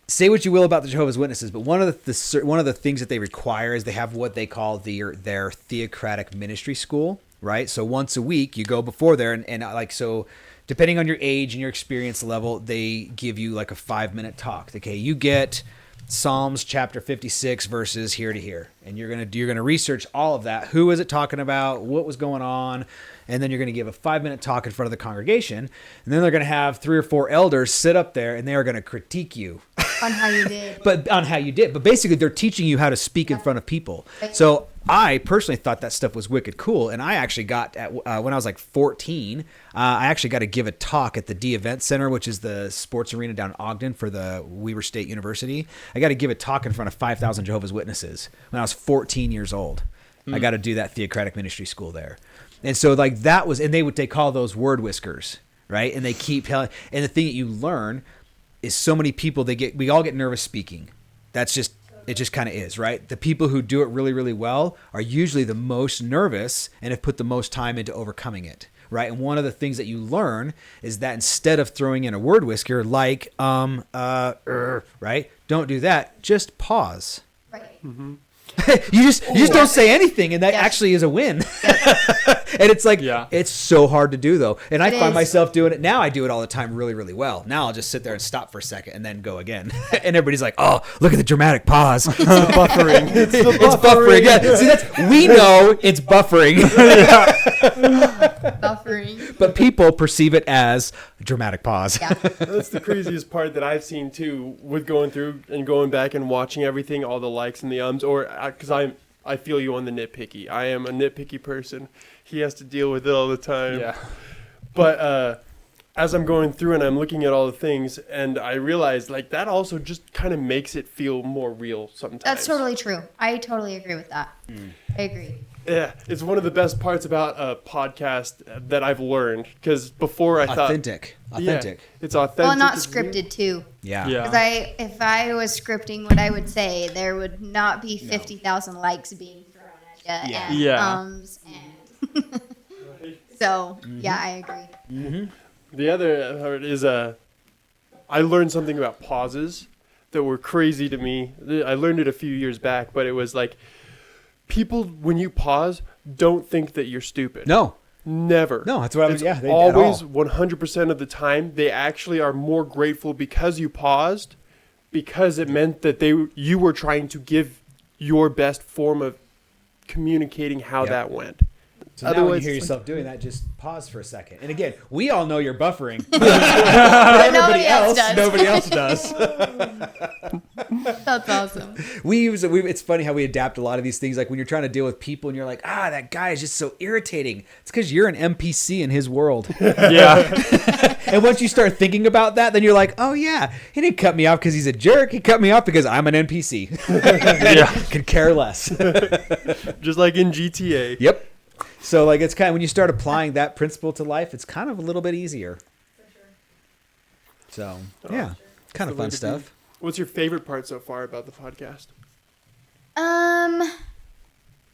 A: say what you will about the Jehovah's Witnesses, but one of the things that they require is they have what they call their theocratic ministry school, right? So once a week you go before there, and like, so depending on your age and your experience level, they give you like a 5-minute talk. Okay, you get Psalms chapter 56 verses here to here, and you're gonna research all of that. Who is it talking about? What was going on? And then you're gonna give a 5-minute talk in front of the congregation, and then they're gonna have 3 or 4 elders sit up there, and they are gonna critique you
B: On how you did.
A: But basically they're teaching you how to speak in front of people. So I personally thought that stuff was wicked cool, and I actually got when I was like 14, I actually got to give a talk at the D Event Center, which is the sports arena down in Ogden for the Weber State University. I got to give a talk in front of 5,000 Jehovah's Witnesses when I was 14 years old. I got to do that theocratic ministry school there. And so like that was, and they call those word whiskers, right? And they keep telling, and the thing that you learn is so many people, we all get nervous speaking. It just kind of is, right? The people who do it really, really well are usually the most nervous and have put the most time into overcoming it, right? And one of the things that you learn is that instead of throwing in a word whisker like, right? Don't do that. Just pause.
B: Right.
A: You just don't say anything, and that actually is a win. And it's like, it's so hard to do though. And I find myself doing it now. I do it all the time really, really well. Now I'll just sit there and stop for a second and then go again. And everybody's like, oh, look at the dramatic pause. It's
C: Buffering.
A: It's buffering. Yeah. See, we know it's buffering.
B: Buffering.
C: But
A: people perceive it as a dramatic pause.
B: Yeah.
C: That's the craziest part that I've seen too, with going through and going back and watching everything, all the likes and the ums, or because I feel you on the nitpicky. I am a nitpicky person. He has to deal with it all the time.
D: Yeah.
C: But as I'm going through and I'm looking at all the things, and I realize like that also just kind of makes it feel more real sometimes.
B: That's totally true. I totally agree with that. I agree.
C: Yeah, it's one of the best parts about a podcast that I've learned, because before I thought
A: Authentic.
C: yeah, it's authentic.
B: Well, not
C: it's real.
B: scripted too.
A: Yeah.
D: Yeah.
B: Because if I was scripting what I would say, there would not be 50,000 likes being thrown at you
A: Yeah.
B: and
D: Yeah.
B: thumbs and so yeah, I agree.
C: The other part is I learned something about pauses that were crazy to me. I learned it a few years back, but it was like, people, when you pause, don't think that you're stupid.
A: No.
C: Never.
A: No, that's what I was.
C: It's
A: Yeah, they
C: always
A: at all.
C: 100% of the time, they actually are more grateful because you paused, because it meant that you were trying to give your best form of communicating how
A: Yep.
C: that went.
A: So now when you
C: Otherwise,
A: hear
C: it's
A: yourself doing that, just pause for a second. And again, we all know you're buffering.
B: But
A: Everybody
B: else does.
A: nobody else does.
B: That's awesome.
A: It's funny how we adapt a lot of these things. Like when you're trying to deal with people and you're like, that guy is just so irritating. It's because you're an NPC in his world.
D: Yeah.
A: And once you start thinking about that, then you're like, oh yeah, he didn't cut me off because he's a jerk. He cut me off because I'm an NPC.
D: Yeah.
A: Could care less.
C: just like in GTA.
A: Yep. So like it's kind of when you start applying that principle to life, it's kind of a little bit easier. So yeah, kind of
C: So
A: fun
C: what
A: stuff.
C: What's your favorite part so far about the podcast?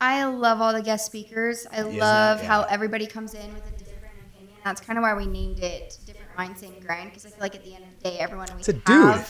B: I love all the guest speakers. I
A: Isn't
B: love
A: it?
B: how
A: Yeah.
B: everybody comes in with a different opinion. That's kind of why we named it Different Mind, Same Grind, because I feel like at the end of the day, everyone we
A: It's a dude.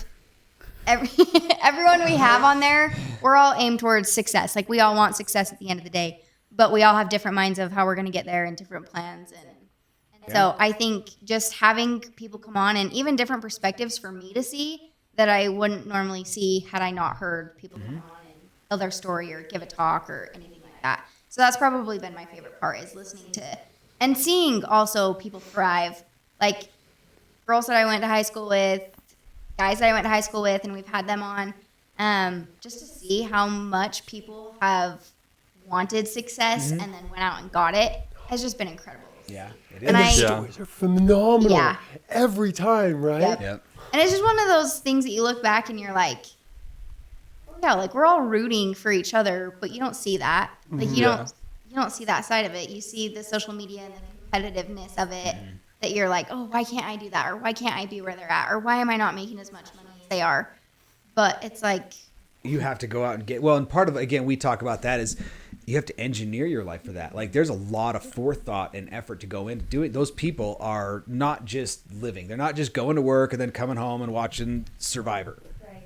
B: everyone we have on there, we're all aimed towards success. Like we all want success at the end of the day, but we all have different minds of how we're going to get there and different plans. And so I think just having people come on and even different perspectives for me to see that I wouldn't normally see had I not heard people come on and tell their story or give a talk or anything like that. So that's probably been my favorite part, is listening to and seeing also people thrive. Like girls that I went to high school with, guys that I went to high school with, and we've had them on just to see how much people have wanted success and then went out and got it has just been incredible.
A: Yeah, it is.
B: And I,
D: Yeah.
C: Stories are phenomenal.
B: Yeah.
C: Every time, right?
B: Yep.
A: Yep.
B: And it's just one of those things that you look back and you're like, oh yeah, like we're all rooting for each other, but you don't see that. Like you don't see that side of it. You see the social media and the competitiveness of it that you're like, oh, why can't I do that? Or why can't I be where they're at? Or why am I not making as much money as they are? But it's like,
A: You have to go out and get and part of again we talk about that is you have to engineer your life for that. Like there's a lot of forethought and effort to go into doing. Those people are not just living. They're not just going to work and then coming home and watching Survivor.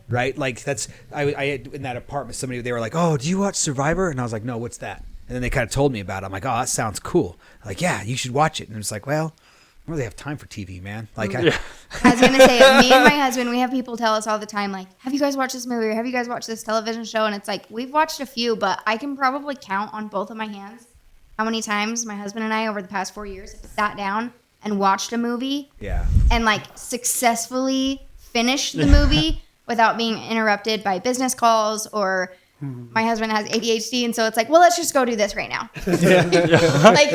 A: Right? Like that's I had in that apartment somebody they were like, "Oh, do you watch Survivor?" And I was like, "No, what's that?" And then they kind of told me about it. I'm like, "Oh, that sounds cool." Like, "Yeah, you should watch it." And it's like, "Well, I don't really have time for TV, man." Like
B: I was going to say, me and my husband, we have people tell us all the time, like, have you guys watched this movie or have you guys watched this television show? And it's like, we've watched a few, but I can probably count on both of my hands how many times my husband and I over the past 4 years have sat down and watched a movie and like successfully finished the movie without being interrupted by business calls or my husband has ADHD. And so it's like, well, let's just go do this right now. Like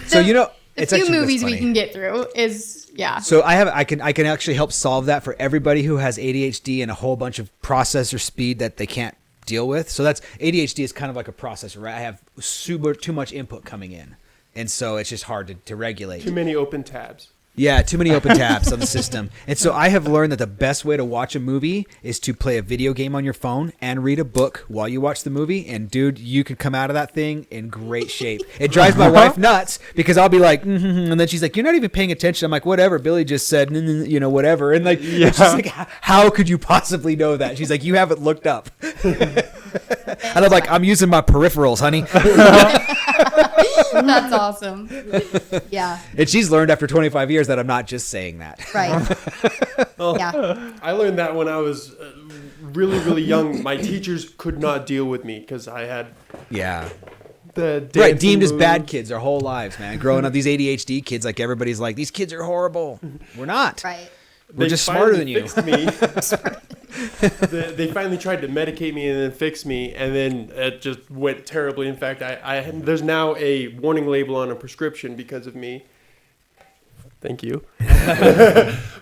A: So you know,
B: the
A: it's
B: few
A: actually
B: movies
A: that's
B: we
A: funny.
B: can get through is
A: So I can actually help solve that for everybody who has ADHD and a whole bunch of processor speed that they can't deal with. So that's ADHD is kind of like a processor, right? I have too much input coming in, and so it's just hard to regulate.
C: Too many open tabs.
A: Yeah, too many open tabs on the system. And so I have learned that the best way to watch a movie is to play a video game on your phone and read a book while you watch the movie. And dude, you can come out of that thing in great shape. It drives my wife nuts because I'll be like, and then she's like, "You're not even paying attention." I'm like, "Whatever, Billy just said, whatever." And like, it's just like, how could you possibly know that? She's like, "You haven't looked up." And I'm like, "I'm using my peripherals, honey."
B: That's awesome. Yeah.
A: And she's learned after 25 years that I'm not just saying that.
B: Right. Yeah.
C: I learned that when I was really, really young. My teachers could not deal with me because I had
A: Yeah.
C: the
A: Right,
C: dancing
A: deemed as bad
C: moves.
A: kids their whole lives, man. Growing up, these ADHD kids, like everybody's like, these kids are horrible. We're not.
B: Right.
A: We're
C: They
A: just smarter
C: finally
A: than you.
C: fixed me. They finally tried to medicate me and then fix me, and then it just went terribly. In fact, there's now a warning label on a prescription because of me. Thank you.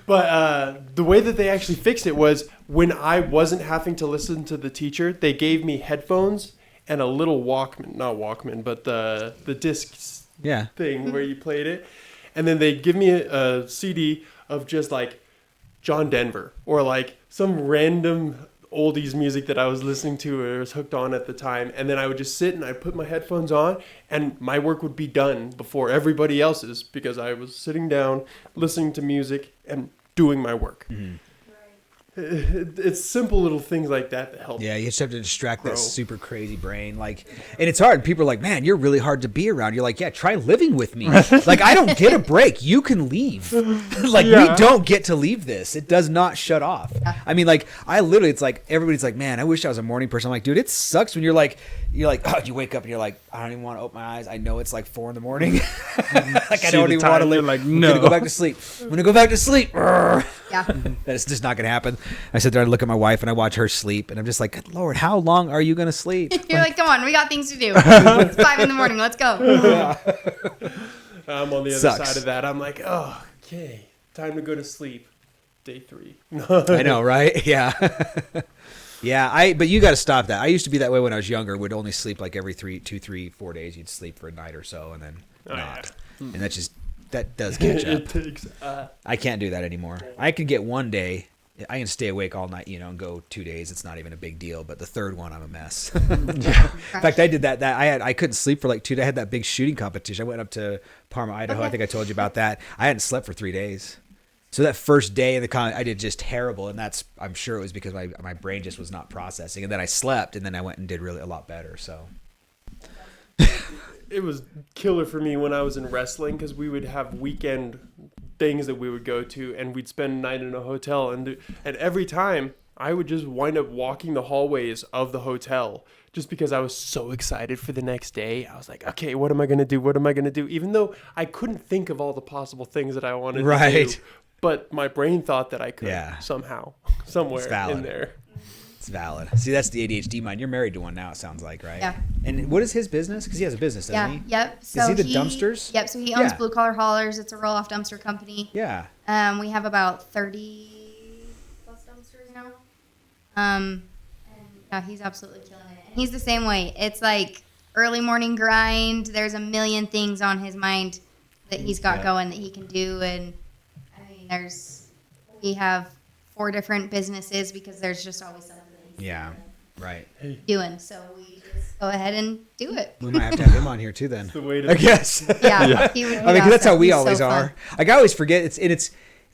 C: But the way that they actually fixed it was when I wasn't having to listen to the teacher, they gave me headphones, and a little not Walkman, but the disc
A: Yeah.
C: thing where you played it. And then they'd give me a CD of just like John Denver or like some random oldies music that I was listening to or was hooked on at the time. And then I would just sit and I'd put my headphones on and my work would be done before everybody else's because I was sitting down, listening to music and doing my work.
A: Mm-hmm.
C: It's simple little things like that help.
A: Yeah, you just have to distract
C: grow.
A: that super crazy brain. Like, and it's hard. People are like, man, you're really hard to be around. You're like, yeah, try living with me. Like, I don't get a break. You can leave. Like, we don't get to leave this. It does not shut off. I mean, like, I literally, it's like, everybody's like, man, I wish I was a morning person. I'm like, dude, it sucks when you're like, oh, you wake up and you're like, I don't even want to open my eyes. I know it's like 4 a.m. Like, I don't even want to live.
D: Like,
A: I'm
D: no.
A: going to go back to sleep. I'm going to go back to sleep.
B: Yeah.
A: That's just not going to happen. I sit there and look at my wife and I watch her sleep and I'm just like, good Lord, how long are you going to sleep?
B: You're like, come on, we got things to do. It's 5 a.m. Let's go.
C: I'm on the other
A: Sucks.
C: side of that. I'm like, oh, okay, time to go to sleep. Day 3.
A: I know, right? Yeah. Yeah, but you got to stop that. I used to be that way when I was younger. Would only sleep like every 2, 3, 4 days. You'd sleep for a night or so and then not. And that does catch up.
C: It takes,
A: I can't do that anymore. I can get one day. I can stay awake all night, and go 2 days. It's not even a big deal. But the third one, I'm a mess. In fact, I did that. I couldn't sleep for like 2 days. I had that big shooting competition. I went up to Parma, Idaho. I think I told you about that. I hadn't slept for 3 days. So that first day in the I did just terrible, and I'm sure it was because my brain just was not processing. And then I slept, and then I went and did really a lot better. So
C: it was killer for me when I was in wrestling because we would have weekend things that we would go to and we'd spend a night in a hotel and every time I would just wind up walking the hallways of the hotel just because I was so excited for the next day. I was like, okay, what am I going to do? What am I going to do? Even though I couldn't think of all the possible things that I wanted to do, but my brain thought that I could somehow, somewhere in there.
A: It's valid. See, that's the ADHD mind. You're married to one now, it sounds like, right?
B: Yeah.
A: And what is his business? Because he has a business, doesn't he?
B: Yep. So
A: is he the dumpsters?
B: Yep. So he owns Blue Collar Haulers. It's a roll-off dumpster company.
A: Yeah.
B: We have about 30 plus dumpsters now. And yeah, he's absolutely killing it. And he's the same way. It's like early morning grind. There's a million things on his mind that he's got going that he can do. And I mean, we have 4 different businesses because there's just always something that he's doing. So we just go ahead and do it.
A: We might have to have him on here too then.
C: The way to
A: I guess.
B: Yeah. He would be
A: I mean, 'cause that's how we
B: He's
A: always
B: so
A: are.
B: fun.
A: Like I always forget.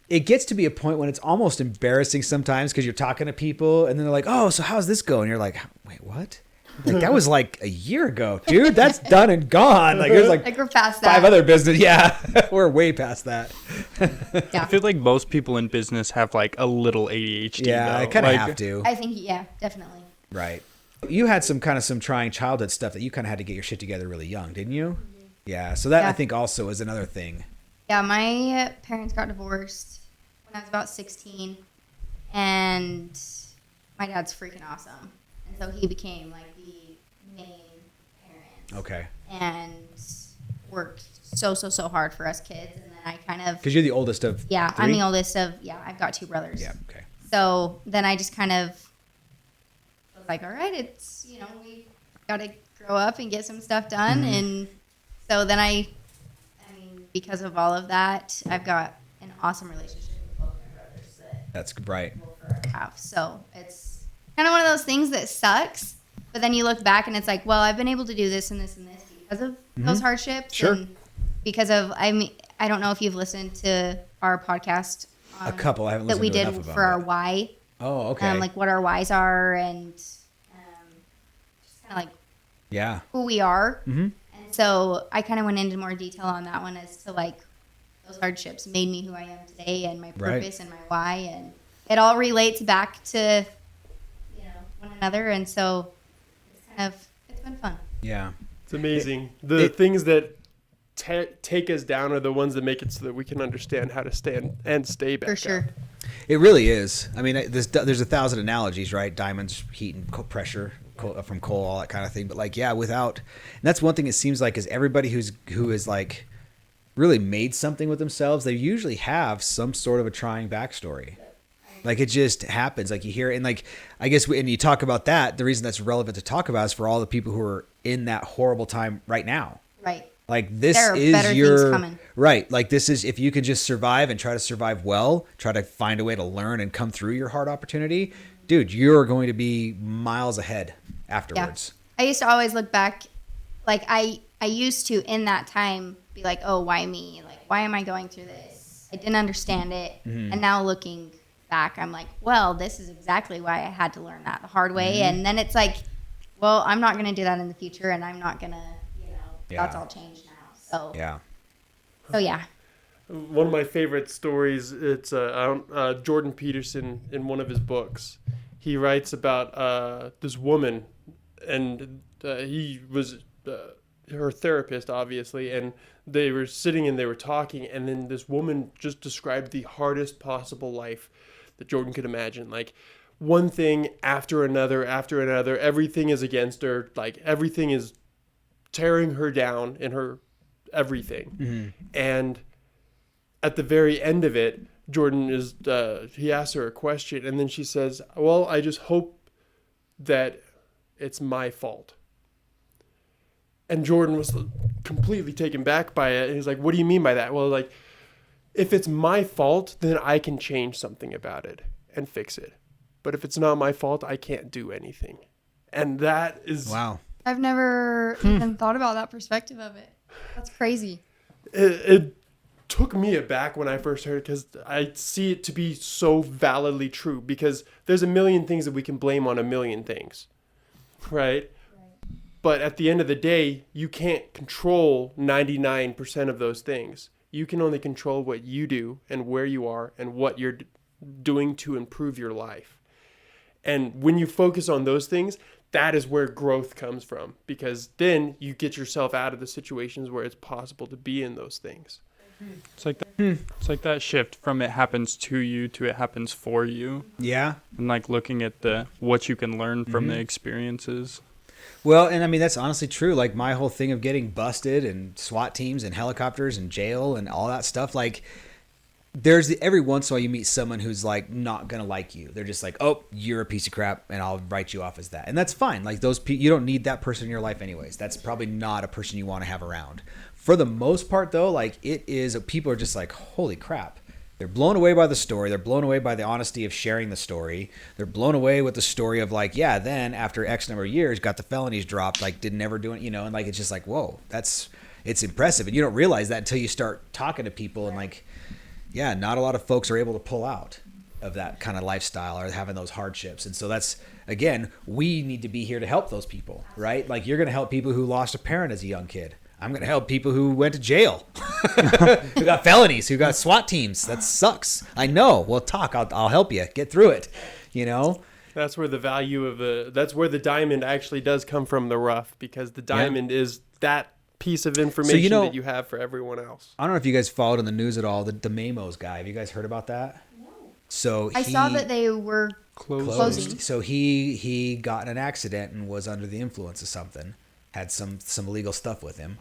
A: It gets to be a point when it's almost embarrassing sometimes because you're talking to people and then they're like, "Oh, so how's this going?" You're like, "Wait, what?" Like that was like a year ago, dude. That's done and gone. Like there's like
B: we're past that.
A: 5 other business. Yeah, we're way past that.
B: Yeah.
D: I feel like most people in business have like a little ADHD.
A: Yeah,
D: though.
A: I kind of
D: Like,
A: have to.
B: I think, definitely.
A: Right. You had some trying childhood stuff that you kind of had to get your shit together really young, didn't you? Mm-hmm. Yeah. So that I think also is another thing.
B: Yeah, my parents got divorced when I was about 16, and my dad's freaking awesome. And so he became like the main parent.
A: Okay.
B: And worked so hard for us kids. And then I kind of...
A: Because you're the oldest of 3?
B: I'm the oldest of... Yeah, I've got 2 brothers.
A: Yeah, okay.
B: So then I just kind of was like, all right, it's, we got to grow up and get some stuff done. Mm-hmm. And so then I mean, because of all of that, I've got an awesome relationship with both my brothers
A: That's right.
B: both have. So it's kind of one of those things that sucks, but then you look back and it's like, well, I've been able to do this and this and this because of those hardships.
A: Sure.
B: And because of, I don't know if you've listened to our podcast.
A: A couple. I haven't
B: that
A: listened
B: we
A: to
B: did
A: enough of them,
B: for our
A: but-
B: why.
A: Oh, okay.
B: Like what our whys are and just kind of like
A: Yeah.
B: who we are.
A: Mm-hmm.
B: And so I kind of went into more detail on that one as to like those hardships made me who I am today and my purpose and my why. And it all relates back to, one another. And so it's been fun.
A: Yeah.
C: It's amazing. The things that take us down are the ones that make it so that we can understand how to stand and stay back
B: For sure.
C: up.
A: It really is. I mean, there's 1,000 analogies, right? Diamonds, heat and pressure from coal, all that kind of thing. But like, and that's one thing it seems like is everybody who is like really made something with themselves, they usually have some sort of a trying backstory. Like it just happens. Like you hear it, and like I guess and you talk about that. The reason that's relevant to talk about is for all the people who are in that horrible time right now.
B: Right.
A: Like this
B: There are
A: is
B: better
A: your
B: things coming.
A: right. Like this is if you can just survive and try to survive well, try to find a way to learn and come through your hard opportunity, dude, you're going to be miles ahead afterwards.
B: I used to always look back, like I used to in that time be like, oh, why me? Like, why am I going through this? I didn't understand it. And now looking back, I'm like, well, this is exactly why I had to learn that the hard way. And then it's like, well, I'm not going to do that in the future, and I'm not going to, that's all changed now. So yeah.
C: One of my favorite stories, it's Jordan Peterson in one of his books. He writes about this woman, and he was her therapist, obviously, and they were sitting and they were talking, and then this woman just described the hardest possible life that Jordan could imagine. Like, one thing after another, everything is against her, like, everything is tearing her down in her everything. And at the very end of it, Jordan he asks her a question, and then she says, well, I just hope that it's my fault. And Jordan was completely taken back by it. And he's like, what do you mean by that? Well, like, if it's my fault, then I can change something about it and fix it. But if it's not my fault, I can't do anything. And that is...
A: Wow.
B: I've never even thought about that perspective of it. That's crazy.
C: It took me aback when I first heard it, because I see it to be so validly true, because there's a million things that we can blame on a million things, right? But at the end of the day, you can't control 99% of those things. You can only control what you do and where you are and what you're doing to improve your life. And when you focus on those things, that is where growth comes from, because then you get yourself out of the situations where it's possible to be in those things.
D: It's like that shift from it happens to you to it happens for you.
A: Yeah.
D: And like looking at what you can learn from the experiences.
A: Well, and I mean, that's honestly true. Like my whole thing of getting busted and SWAT teams and helicopters and jail and all that stuff, like every once in a while you meet someone who's like not going to like you. They're just like, oh, you're a piece of crap and I'll write you off as that. And that's fine. Like those people, you don't need that person in your life anyways. That's probably not a person you want to have around. For the most part though, like people are just like, holy crap. They're blown away by the story. They're blown away by the honesty of sharing the story. They're blown away with the story of like, yeah, then after X number of years, got the felonies dropped, like didn't ever do it, and like, it's just like, whoa, it's impressive. And you don't realize that until you start talking to people and like, yeah, not a lot of folks are able to pull out of that kind of lifestyle or having those hardships. And so that's, again, we need to be here to help those people, right? Like you're going to help people who lost a parent as a young kid. I'm going to help people who went to jail, who got felonies, who got SWAT teams. That sucks. I know. Well, I'll help you get through it, That's where
C: that's where the diamond actually does come from the rough, because the diamond is that piece of information that you have for everyone else.
A: I don't know if you guys followed in the news at all, the Mamos guy. Have you guys heard about that? No. So
B: I saw that they were closing.
A: So he got in an accident and was under the influence of something. Had some illegal stuff with him,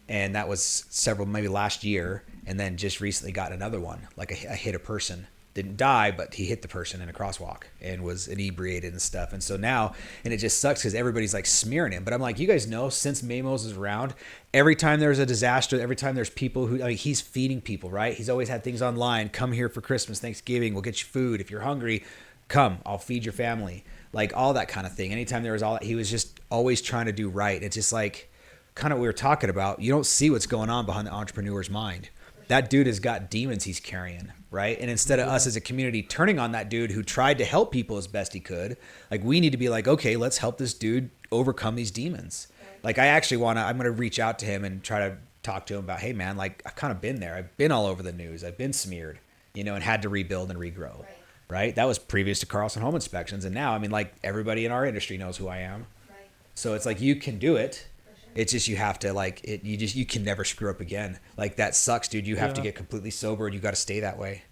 A: and that was maybe last year, and then just recently got another one, like a hit a person, didn't die, but he hit the person in a crosswalk and was inebriated and stuff. And so now, and it just sucks because everybody's like smearing him, but I'm like, you guys know, since Mamos is around, every time there's a disaster, every time there's people he's feeding people, right? He's always had things online. Come here for Christmas, Thanksgiving, we'll get you food. If you're hungry, come, I'll feed your family. Like all that kind of thing. Anytime there was all that, he was just always trying to do right. It's just like kind of what we were talking about. You don't see what's going on behind the entrepreneur's mind. That dude has got demons he's carrying, right? And instead of us as a community turning on that dude who tried to help people as best he could, like we need to be like, okay, let's help this dude overcome these demons. Like I'm going to reach out to him and try to talk to him about, hey man, like I've kind of been there. I've been all over the news. I've been smeared, and had to rebuild and regrow. Right? That was previous to Carlson Home Inspections. And now, I mean, like everybody in our industry knows who I am. Right. So it's like, you can do it. Sure. It's just, you have to you can never screw up again. Like that sucks, dude. You have to get completely sober and you got to stay that way.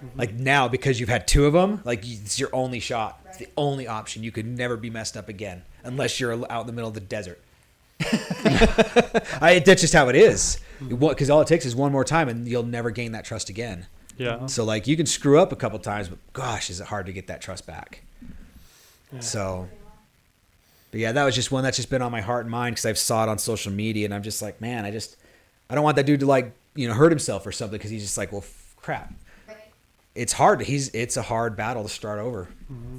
A: Mm-hmm. Like now, because you've had two of them, like it's your only shot. Right. It's the only option. You could never be messed up again unless you're out in the middle of the desert. That's just how it is. Because all it takes is one more time and you'll never gain that trust again.
D: Yeah.
A: So like you can screw up a couple times, but gosh, is it hard to get that trust back. So, but yeah, that was just one that's just been on my heart and mind because I've saw it on social media and I'm just like, man, I don't want that dude to like, hurt himself or something because he's just like, well, crap. It's hard. It's a hard battle to start over.
C: Mm-hmm.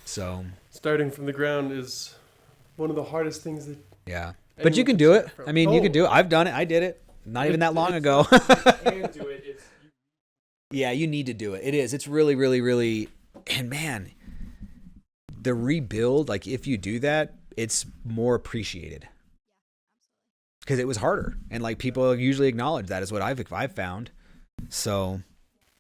A: So
C: starting from the ground is one of the hardest things that.
A: Yeah, but you can do it. I mean, you can do it. I've done it. I did it. Not even that long ago.
C: Can do it.
A: Yeah, you need to do it. It is. It's really, really, really. And man, the rebuild, like if you do that, it's more appreciated because it was harder, and like people usually acknowledge that is what I've found. So.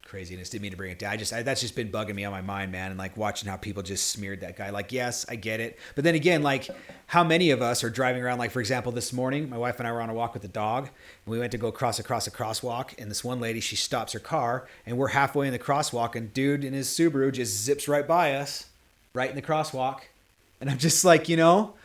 A: Craziness. Didn't mean to bring it down. That's just been bugging me on my mind, man. And like watching how people just smeared that guy. Like, yes, I get it. But then again, like how many of us are driving around? Like, for example, this morning, my wife and I were on a walk with the dog and we went to go across a crosswalk. And this one lady, she stops her car and we're halfway in the crosswalk and dude in his Subaru just zips right by us, right in the crosswalk. And I'm just like, people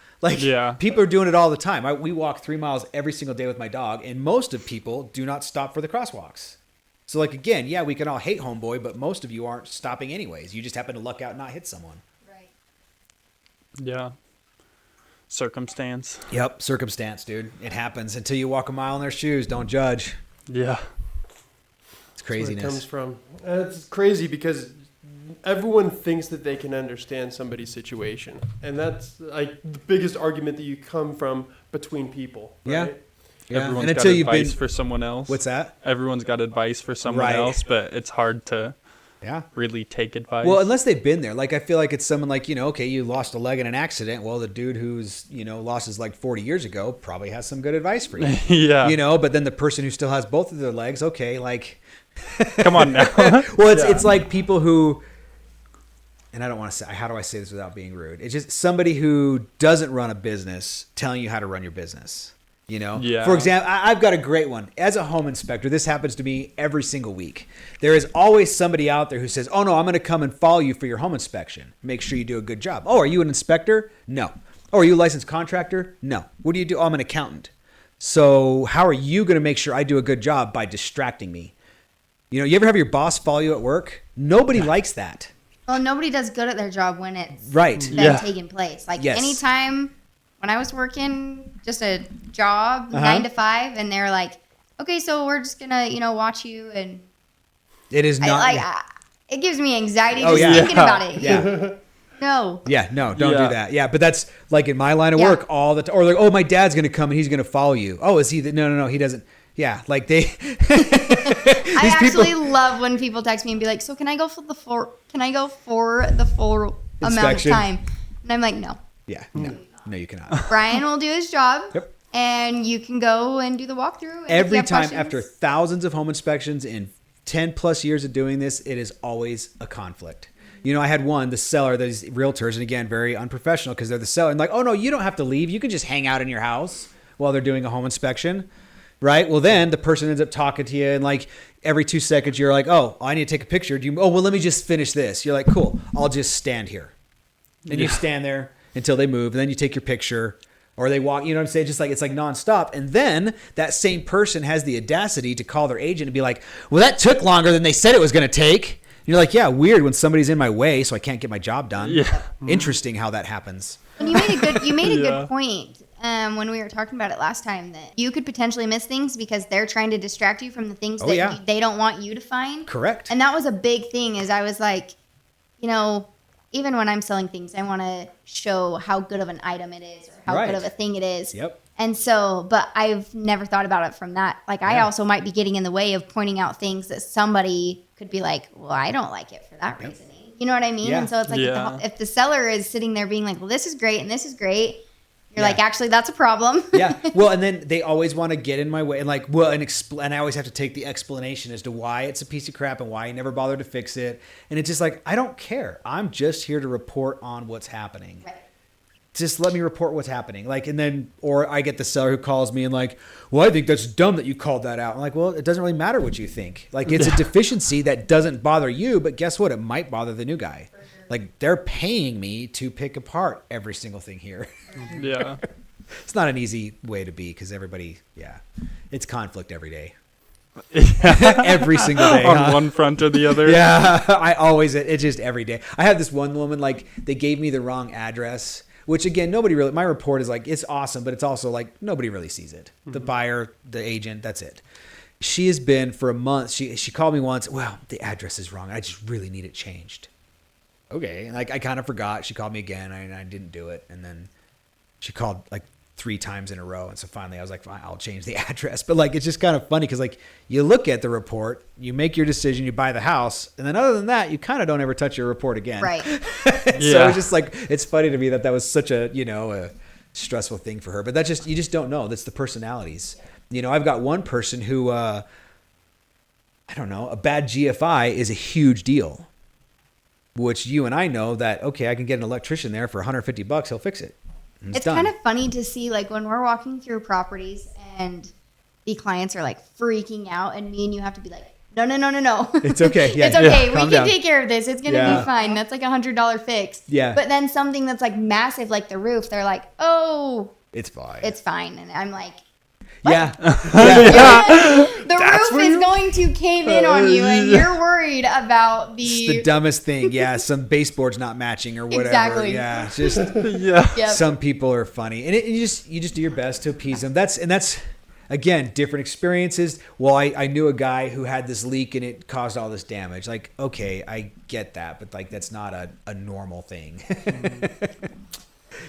A: are doing it all the time. We walk 3 miles every single day with my dog and most of people do not stop for the crosswalks. So like, again, yeah, we can all hate homeboy, but most of you aren't stopping anyways. You just happen to luck out and not hit someone.
B: Right.
D: Yeah. Circumstance.
A: Yep. Circumstance, dude. It happens until you walk a mile in their shoes. Don't judge.
D: Yeah.
A: It's craziness.
C: That's where it comes from. It's crazy because everyone thinks that they can understand somebody's situation. And that's like the biggest argument that you come from between people. Right?
A: Yeah. Yeah.
D: Everyone's
A: And
D: got
A: until you've
D: advice
A: been
D: for someone else.
A: What's that?
D: Everyone's got advice for someone
A: Right.
D: else, but it's hard to really take advice.
A: Well, unless they've been there. Like, I feel like it's someone like, okay, you lost a leg in an accident. Well, the dude who's, lost his leg 40 years ago probably has some good advice for you.
D: Yeah.
A: But then the person who still has both of their legs, okay, like.
D: Come on now.
A: Well, it's like people who, and I don't want to say, how do I say this without being rude? It's just somebody who doesn't run a business telling you how to run your business.
D: Yeah.
A: For example, I've got a great one. As a home inspector, this happens to me every single week. There is always somebody out there who says, oh, no, I'm going to come and follow you for your home inspection. Make sure you do a good job. Oh, are you an inspector? No. Oh, are you a licensed contractor? No. What do you do? Oh, I'm an accountant. So how are you going to make sure I do a good job by distracting me? You ever have your boss follow you at work? Nobody likes that.
B: Well, nobody does good at their job when it's
A: right.
B: been taking place. Like
A: Yes.
B: anytime when I was working just a job 9 to 5 and they're like, okay, so we're just gonna, watch you, and
A: it is not
B: it gives me anxiety
A: Oh,
B: just
A: yeah.
B: thinking about it.
A: Yeah.
B: No.
A: Yeah, no, don't
D: Yeah.
A: do that. Yeah, but that's like in my line of work all the time. Or like, oh, my dad's going to come and he's going to follow you. Oh, is he? No, he doesn't. Yeah, like they.
B: I actually love when people text me and be like, so can I go for the full amount of
A: Inspection.
B: time? And I'm like, no.
A: Yeah, no, you cannot.
B: Brian will do his job.
A: Yep.
B: And you can go and do the walkthrough. And if you
A: Every
B: have
A: time
B: questions-
A: after thousands of home inspections in 10 plus years of doing this, it is always a conflict. I had the seller, these realtors, and again, very unprofessional because they're the seller. And like, oh, no, you don't have to leave. You can just hang out in your house while they're doing a home inspection. Right. Well, then the person ends up talking to you and like every 2 seconds you're like, oh, I need to take a picture. Well, let me just finish this. You're like, cool, I'll just stand here. And you stand there until they move. And then you take your picture or they walk, you know what I'm saying? Just like, it's like nonstop. And then that same person has the audacity to call their agent and be like, well, that took longer than they said it was going to take. And you're like, yeah, weird when somebody's in my way so I can't get my job done.
D: Yeah.
A: Interesting how that happens.
B: And you made a good point when we were talking about it last time that you could potentially miss things because they're trying to distract you from the things that they don't want you to find.
A: Correct.
B: And that was a big thing is I was like, even when I'm selling things, I want to show how good of an item it is or how good of a thing it is.
A: Yep.
B: And so, but I've never thought about it from that. Like I also might be getting in the way of pointing out things that somebody could be like, well, I don't like it for that reasoning. You know what I mean?
A: Yeah.
B: And so it's like if the seller is sitting there being like, well, this is great and this is great. You're
A: Yeah.
B: like, actually, that's a problem.
A: Yeah. Well, and then they always want to get in my way and like, and I always have to take the explanation as to why it's a piece of crap and why I never bothered to fix it. And it's just like, I don't care. I'm just here to report on what's happening.
B: Right.
A: Just let me report what's happening. Like, and then, or I get the seller who calls me and like, well, I think that's dumb that you called that out. I'm like, well, it doesn't really matter what you think. Like, it's a deficiency that doesn't bother you, but guess what? It might bother the new guy. Sure. Like, they're paying me to pick apart every single thing here.
D: Yeah.
A: It's not an easy way to be because everybody, it's conflict every day. Every single day.
D: On one front or the other.
A: Yeah, it's just every day. I had this one woman, like, they gave me the wrong address, which again, nobody really, my report is like, it's awesome, but it's also like, nobody really sees it. The buyer, the agent, that's it. She has been for a month. She called me once. Well, the address is wrong. I just really need it changed. Okay. Like, I kind of forgot. She called me again and I didn't do it. And then she called like 3 times in a row. And so finally I was like, fine, I'll change the address. But like, it's just kind of funny because like you look at the report, you make your decision, you buy the house. And then other than that, you kind of don't ever touch your report again.
B: Right.
A: So it's just like, it's funny to me that was such a, a stressful thing for her. But that you just don't know. That's the personalities. I've got one person who, I don't know, a bad GFI is a huge deal, which you and I know that, okay, I can get an electrician there for $150. He'll fix it.
B: It's kind of funny to see, like, when we're walking through properties and the clients are like freaking out and me and you have to be like, no.
A: It's okay. Yeah,
B: it's okay. We
A: calm
B: can
A: down.
B: take care of this. It's going to be fine. That's like $100 fix.
A: Yeah.
B: But then something that's like massive, like the roof, they're like, oh,
A: it's fine.
B: it's fine. And I'm like,
A: yeah.
B: the roof is going to cave in on you and you're worried about
A: It's the dumbest thing. Yeah. Some baseboard's not matching or whatever.
B: Exactly.
A: Yeah. It's just,
B: Yep.
A: some people are funny and you just do your best to appease them. That's again, different experiences. Well, I knew a guy who had this leak and it caused all this damage. Like, okay, I get that, but like, that's not a normal thing.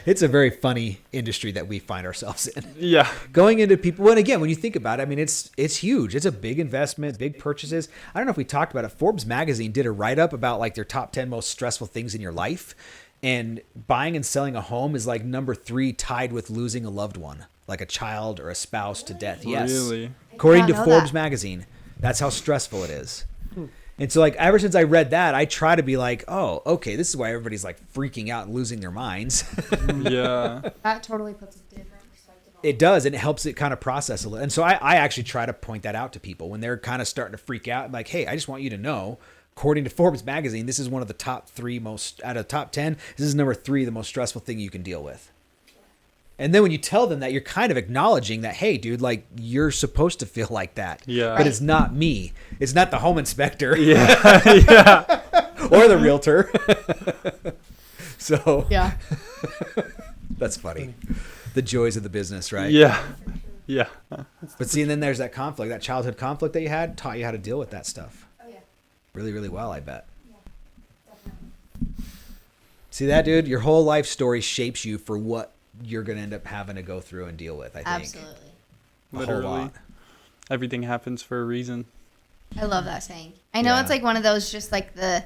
A: It's a very funny industry that we find ourselves in.
D: Yeah.
A: Going into people, and again, when you think about it, I mean, it's huge. It's a big investment, big purchases. I don't know if we talked about it. Forbes magazine did a write-up about like their top 10 most stressful things in your life. And buying and selling a home is like number 3, tied with losing a loved one, like a child or a spouse to death. Yes.
D: Really?
A: According
B: I
A: to
B: did not know
A: Forbes
B: that.
A: magazine, that's how stressful it is. And so like ever since I read that, I try to be like, oh, okay, this is why everybody's like freaking out and losing their minds.
D: Yeah.
B: That totally puts a different perspective on
A: It does, and it helps it kind of process a little. And so I actually try to point that out to people when they're kind of starting to freak out. I'm like, hey, I just want you to know, according to Forbes magazine, this is one of the top 3 most, out of the top 10, this is number 3, the most stressful thing you can deal with. And then when you tell them that, you're kind of acknowledging that, hey, dude, like, you're supposed to feel like that.
D: Yeah.
A: But it's not me. It's not the home inspector.
D: Yeah. Yeah.
A: Or the realtor. So
B: Yeah.
A: that's funny. The joys of the business, right?
D: Yeah. Yeah.
A: But see, and then there's that conflict, that childhood conflict that you had, taught you how to deal with that stuff.
B: Oh, yeah.
A: Really, really well, I bet.
B: Yeah. Definitely.
A: See that, dude? Your whole life story shapes you for what you're going to end up having to go through and deal with, I think.
B: Absolutely.
A: A whole
D: Literally.
A: lot.
D: Everything happens for a reason.
B: I love that saying. I know
A: Yeah.
B: it's like one of those, just like it's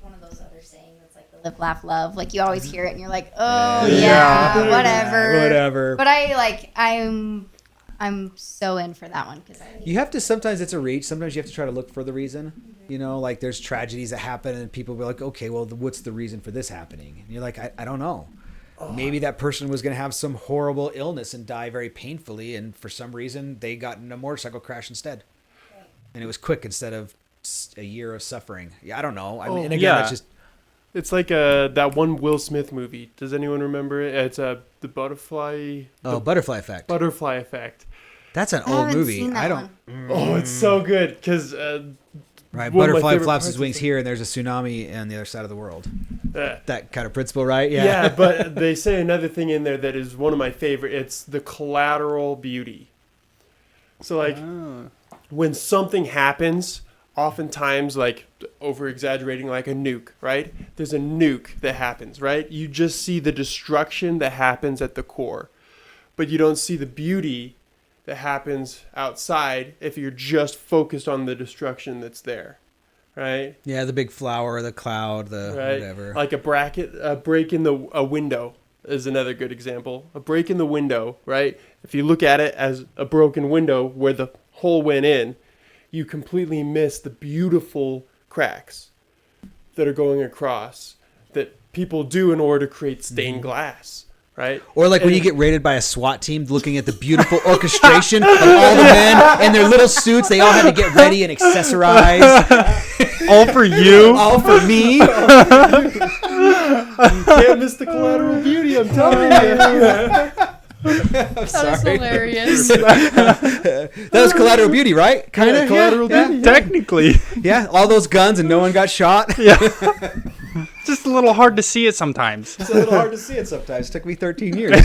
B: one of those other sayings that's like the live, laugh, love. Like you always hear it and you're like, oh yeah, whatever.
A: Whatever.
B: But I'm so in for that one because
A: You have to, sometimes it's a reach. Sometimes you have to try to look for the reason. You know, like there's tragedies that happen and people will be like, okay, well, what's the reason for this happening? And you're like, I don't know. Maybe that person was going to have some horrible illness and die very painfully. And for some reason, they got in a motorcycle crash instead. And it was quick instead of a year of suffering. Yeah, I don't know. I mean, and again,
D: yeah.
A: it's just,
C: It's like that one Will Smith movie. Does anyone remember it? It's the
A: butterfly effect.
C: Butterfly Effect.
A: That's an
B: I
A: old
B: haven't
A: movie.
B: seen that
A: I don't.
B: one.
C: Oh, it's so good because
A: Right,
C: one of my
A: butterfly
C: favorite
A: flaps
C: parts
A: his
C: is
A: wings
C: the-
A: here, and there's a tsunami on the other side of the world.
C: uh,
A: That kind of principle, right?
C: yeah, but they say another thing in there that is one of my favorite. It's the collateral beauty. So like
D: Oh.
C: when something happens, oftentimes like over exaggerating, like a nuke, right? There's a nuke that happens, right? You just see the destruction that happens at the core, but you don't see the beauty that happens outside if you're just focused on the destruction that's there, right?
A: Yeah, the big flower, the cloud, the
C: Right.
A: whatever.
C: Like a break in a window is another good example. A break in the window, right? If you look at it as a broken window where the hole went in, you completely miss the beautiful cracks that are going across that people do in order to create stained glass, right?
A: Or like when
C: And-
A: you get raided by a SWAT team looking at the beautiful orchestration of all the men in their little suits. They all had to get ready and accessorize.
D: All for you.
A: All for me.
C: You can't miss the collateral beauty, I'm telling you.
A: I'm
B: That
A: sorry.
B: was hilarious.
A: That was Collateral Beauty, right? Kind of
C: Collateral Beauty.
D: Technically.
A: Yeah, all those guns and no one got shot.
D: Yeah. Just a little hard to see it sometimes.
A: It's a little hard to see it sometimes. It took me 13 years.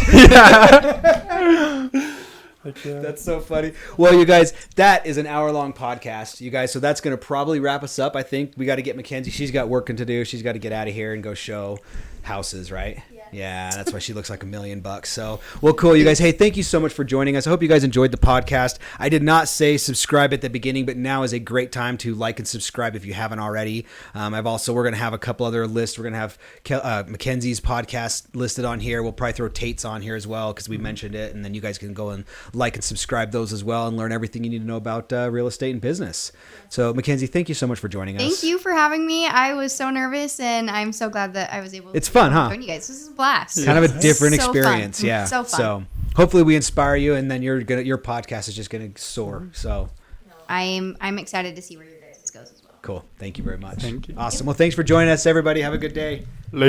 A: That's so funny. Well, you guys, that is an hour-long podcast, you guys. So that's going to probably wrap us up. I think we got to get Makenzie. She's got working to do. She's got to get out of here and go show houses, right? Yeah, that's why she looks like $1 million. So, well, cool, you guys. Hey, thank you so much for joining us. I hope you guys enjoyed the podcast. I did not say subscribe at the beginning, but now is a great time to like and subscribe if you haven't already. We're going to have a couple other lists. We're going to have Makenzie's podcast listed on here. We'll probably throw Tate's on here as well because we mentioned it, and then you guys can go and like and subscribe those as well and learn everything you need to know about real estate and business. So, Makenzie, thank you so much for joining us.
B: Thank you for having me. I was so nervous, and I'm so glad that I was able to
A: It's fun, huh?
B: join you guys. This is a blast.
A: Kind of a different
B: So fun.
A: experience, yeah.
B: So fun.
A: So hopefully we inspire you, and then your podcast is just gonna soar. So
B: I'm excited to see where your guys' goes as well.
A: cool. Thank you very much.
D: Thank you.
A: Awesome. Well, thanks for joining us, everybody. Have a good day.